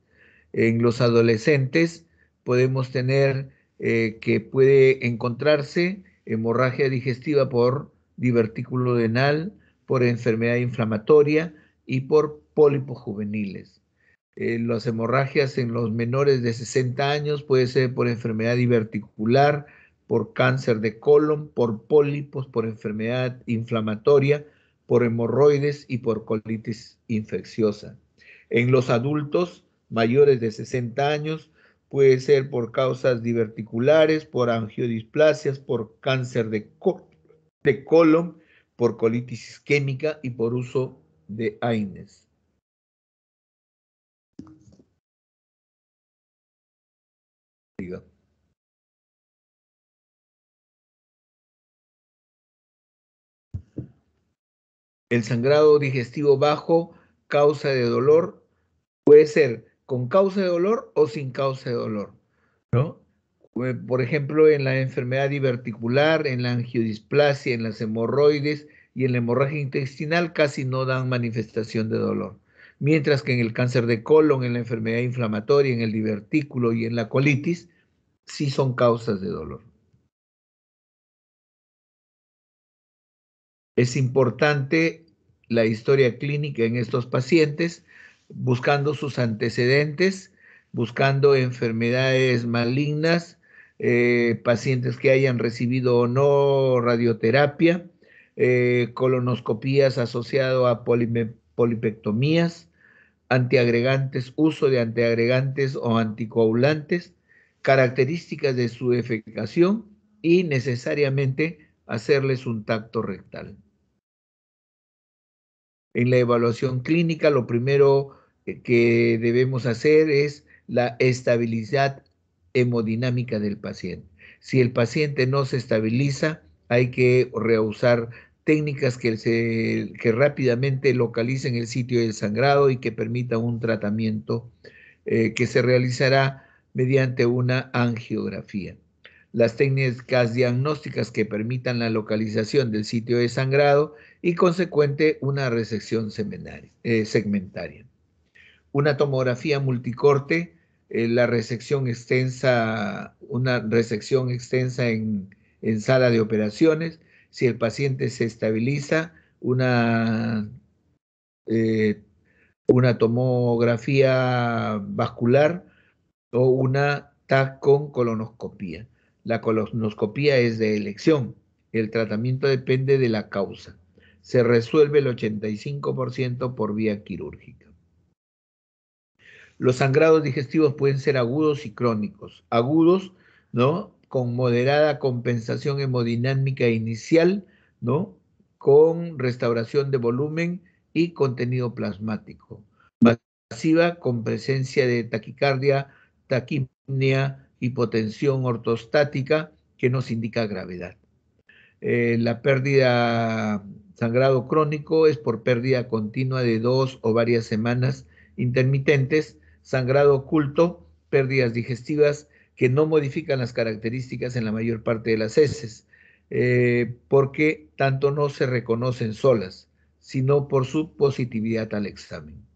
En los adolescentes podemos tener que puede encontrarse hemorragia digestiva por divertículo denal, por enfermedad inflamatoria y por pólipos juveniles. Las hemorragias en los menores de 60 años puede ser por enfermedad diverticular, por cáncer de colon, por pólipos, por enfermedad inflamatoria, por hemorroides y por colitis infecciosa. En los adultos mayores de 60 años puede ser por causas diverticulares, por angiodisplasias, por cáncer de colon, por colitis isquémica y por uso de AINES. El sangrado digestivo bajo, causa de dolor, puede ser con causa de dolor o sin causa de dolor, ¿no? Por ejemplo, en la enfermedad diverticular, en la angiodisplasia, en las hemorroides y en la hemorragia intestinal casi no dan manifestación de dolor. Mientras que en el cáncer de colon, en la enfermedad inflamatoria, en el divertículo y en la colitis, sí son causas de dolor. Es importante la historia clínica en estos pacientes, buscando sus antecedentes, buscando enfermedades malignas, pacientes que hayan recibido o no radioterapia, colonoscopías asociado a polipectomías, antiagregantes, uso de antiagregantes o anticoagulantes, características de su defecación y necesariamente hacerles un tacto rectal. En la evaluación clínica, lo primero que debemos hacer es la estabilidad hemodinámica del paciente. Si el paciente no se estabiliza, hay que reusar técnicas que rápidamente localicen el sitio del sangrado y que permitan un tratamiento que se realizará mediante una angiografía. Las técnicas diagnósticas que permitan la localización del sitio de sangrado y consecuente una resección segmentaria. Una tomografía multicorte, una resección extensa en sala de operaciones. Si el paciente se estabiliza, una tomografía vascular o una TAC con colonoscopía. La colonoscopía es de elección. El tratamiento depende de la causa. Se resuelve el 85% por vía quirúrgica. Los sangrados digestivos pueden ser agudos y crónicos. Agudos, ¿no? Con moderada compensación hemodinámica inicial, ¿no? Con restauración de volumen y contenido plasmático. Masiva con presencia de taquicardia, taquipnea, hipotensión ortostática que nos indica gravedad. La pérdida, sangrado crónico es por pérdida continua de 2 o varias semanas intermitentes. Sangrado oculto, pérdidas digestivas que no modifican las características en la mayor parte de las heces, porque tanto no se reconocen solas, sino por su positividad al examen.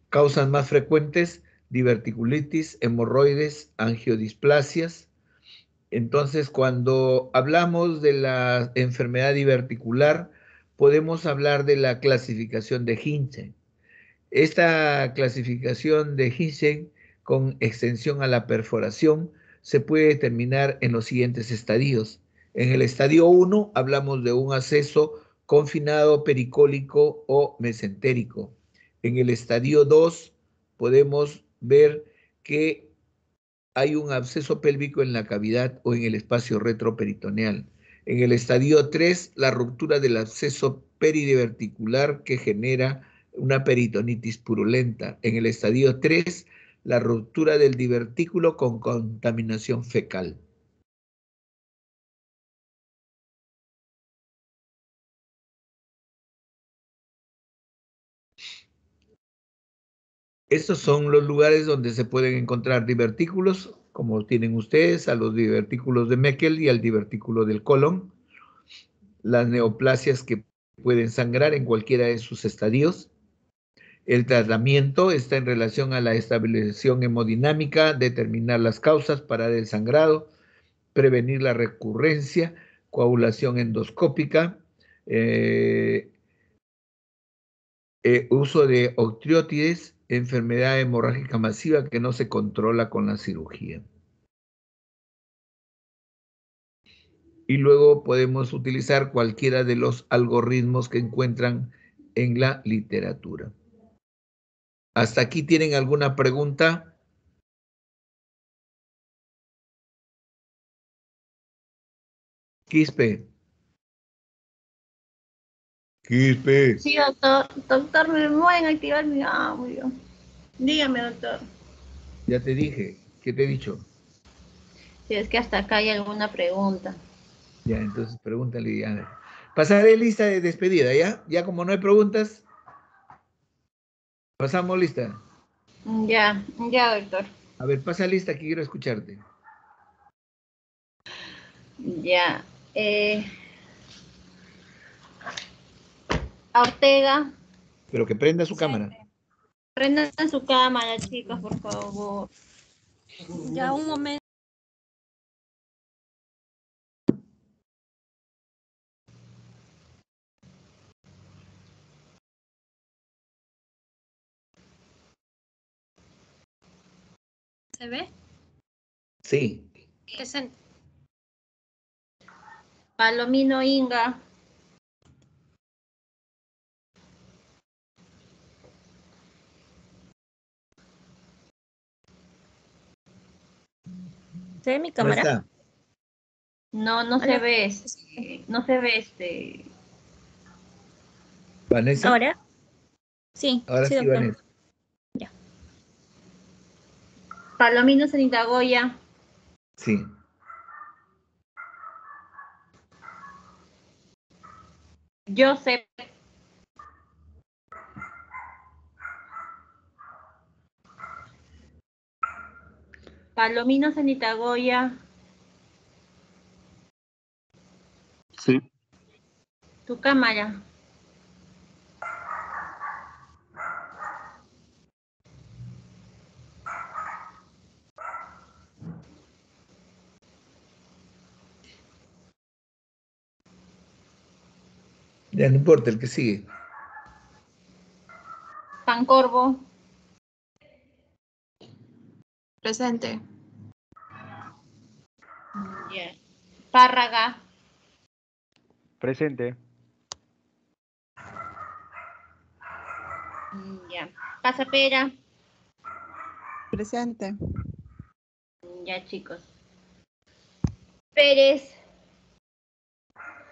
Causas más frecuentes: diverticulitis, hemorroides, angiodisplasias. Entonces, cuando hablamos de la enfermedad diverticular, podemos hablar de la clasificación de Hinchen. Esta clasificación de Hinchen, con extensión a la perforación, se puede determinar en los siguientes estadios. En el estadio 1 hablamos de un acceso confinado pericólico o mesentérico. En el estadio 2 podemos ver que hay un absceso pélvico en la cavidad o en el espacio retroperitoneal. En el estadio 3, la ruptura del absceso peridiverticular que genera una peritonitis purulenta. En el estadio 3, la ruptura del divertículo con contaminación fecal. Estos son los lugares donde se pueden encontrar divertículos, como tienen ustedes, a los divertículos de Meckel y al divertículo del colon. Las neoplasias que pueden sangrar en cualquiera de sus estadios. El tratamiento está en relación a la estabilización hemodinámica, determinar las causas, parar el sangrado, prevenir la recurrencia, coagulación endoscópica, uso de octríotides, enfermedad hemorrágica masiva que no se controla con la cirugía. Y luego podemos utilizar cualquiera de los algoritmos que encuentran en la literatura. ¿Hasta aquí tienen alguna pregunta? Quispe. Quispe. Sí, doctor. Doctor, me pueden activar mi audio. Dígame, doctor. Ya te dije. ¿Qué te he dicho? Si es que hasta acá hay alguna pregunta. Ya, entonces pregúntale ya. Pasaré lista de despedida, ¿ya? Ya como no hay preguntas, pasamos lista. Ya, doctor. A ver, pasa lista que quiero escucharte. Ya. A Ortega. Pero que prenda su cámara. Prendan su cámara, chicos, por favor. Ya, un momento. ¿Se ve? Sí. Presente. Palomino Inga. ¿Se ve mi ¿No cámara? está? No se Hola. ve no se ve ¿Vanessa? ¿Ahora? Sí, Ahora sí, doctor. Vanessa. Ya. Palomino Sanitagoya. Sí. Joseph. Palomino Zenitagoya. Sí. Tu cámara. Ya no importa, el que sigue. Pancorbo. Presente. Ya. Párraga. Presente. Ya. Pasapera. Presente. Ya, chicos. Pérez.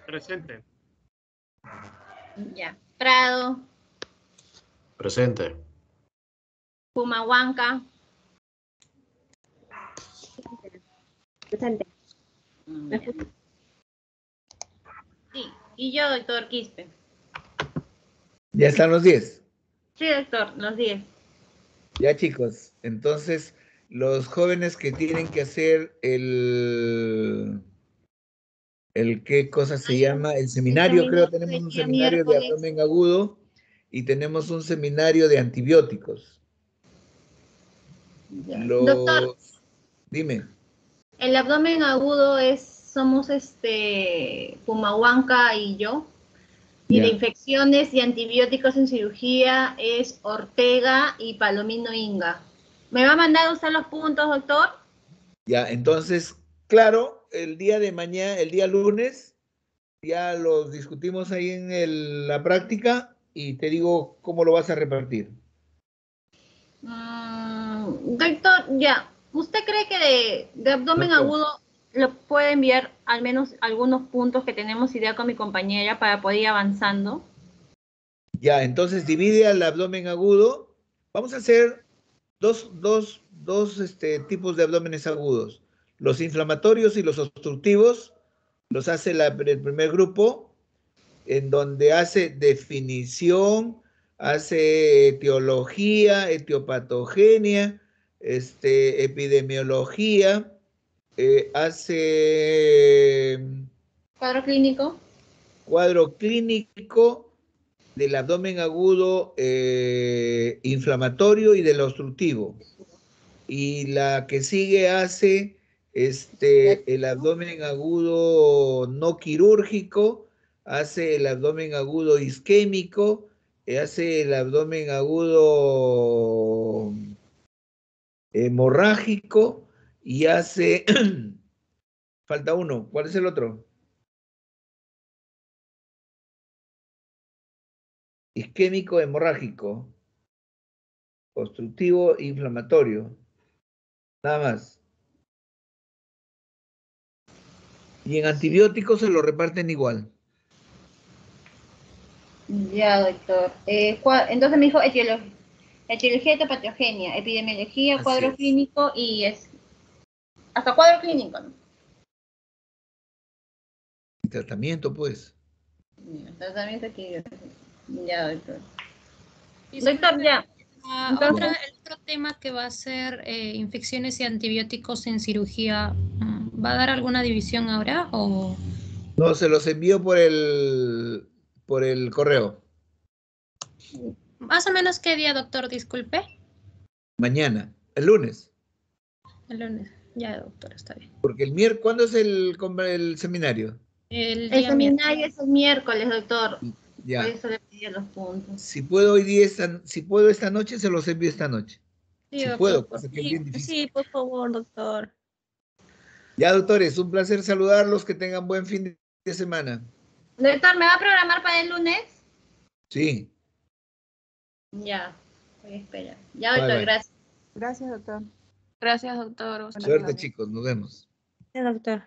Presente. Ya. Prado. Presente. Pumahuanca. Presente. Ya. Sí. Y yo, doctor Quispe. Ya están los 10. Sí, doctor, los 10. Ya, chicos. Entonces, los jóvenes que tienen que hacer ¿qué cosa se llama? El seminario, creo, tenemos un día seminario de miércoles. abdomen agudo y tenemos un seminario de antibióticos. Doctor, Dime. el abdomen agudo somos Pumahuanca y yo. Y de Ya. infecciones y antibióticos en cirugía es Ortega y Palomino Inga. ¿Me va a mandar usted los puntos, doctor? Ya, entonces, claro, el día de mañana, el día lunes, ya los discutimos ahí en la práctica y te digo cómo lo vas a repartir. Doctor, ya. ¿Usted cree que de abdomen Doctor. agudo lo puede enviar al menos algunos puntos que tenemos idea con mi compañera para poder ir avanzando? Ya, entonces divide al abdomen agudo. Vamos a hacer dos tipos de abdómenes agudos. Los inflamatorios y los obstructivos los hace el primer grupo, en donde hace definición, hace etiología, etiopatogenia, epidemiología, hace Cuadro clínico. cuadro clínico del abdomen agudo inflamatorio y del obstructivo. Y la que sigue hace el abdomen agudo no quirúrgico, hace el abdomen agudo isquémico, hace el abdomen agudo hemorrágico y hace... Falta uno. ¿Cuál es el otro? Isquémico hemorrágico, obstructivo inflamatorio. Nada más. Y en antibióticos se lo reparten igual. Ya, doctor. Entonces me dijo etiología, etiopatogenia, epidemiología, Así cuadro es. clínico y hasta cuadro clínico, ¿no? Tratamiento, pues. Tratamiento aquí. Ya, doctor. Disculpe, Doctor, ya. Entonces, el otro tema que va a ser infecciones y antibióticos en cirugía, ¿va a dar alguna división ahora o...? No, se los envío por el correo. Más o menos qué día, doctor, disculpe. Mañana, el lunes. El lunes. Ya, doctor, está bien. Porque el miércoles, ¿cuándo es el seminario? El el día seminario es el miércoles, doctor. Por Ya. eso le pedí los puntos. Si puedo hoy día, si puedo esta noche, se los envío esta noche. Sí, Si doctor. puedo, cosa que es bien difícil. Sí, por favor, doctor. Ya, doctores, un placer saludarlos, que tengan buen fin de semana. Doctor, ¿me va a programar para el lunes? Sí, Ya, voy a esperar. Ya, Bye, doctor, bye. gracias. Gracias, doctor. Gracias, doctor. suerte chicos, nos vemos. Sí, doctor.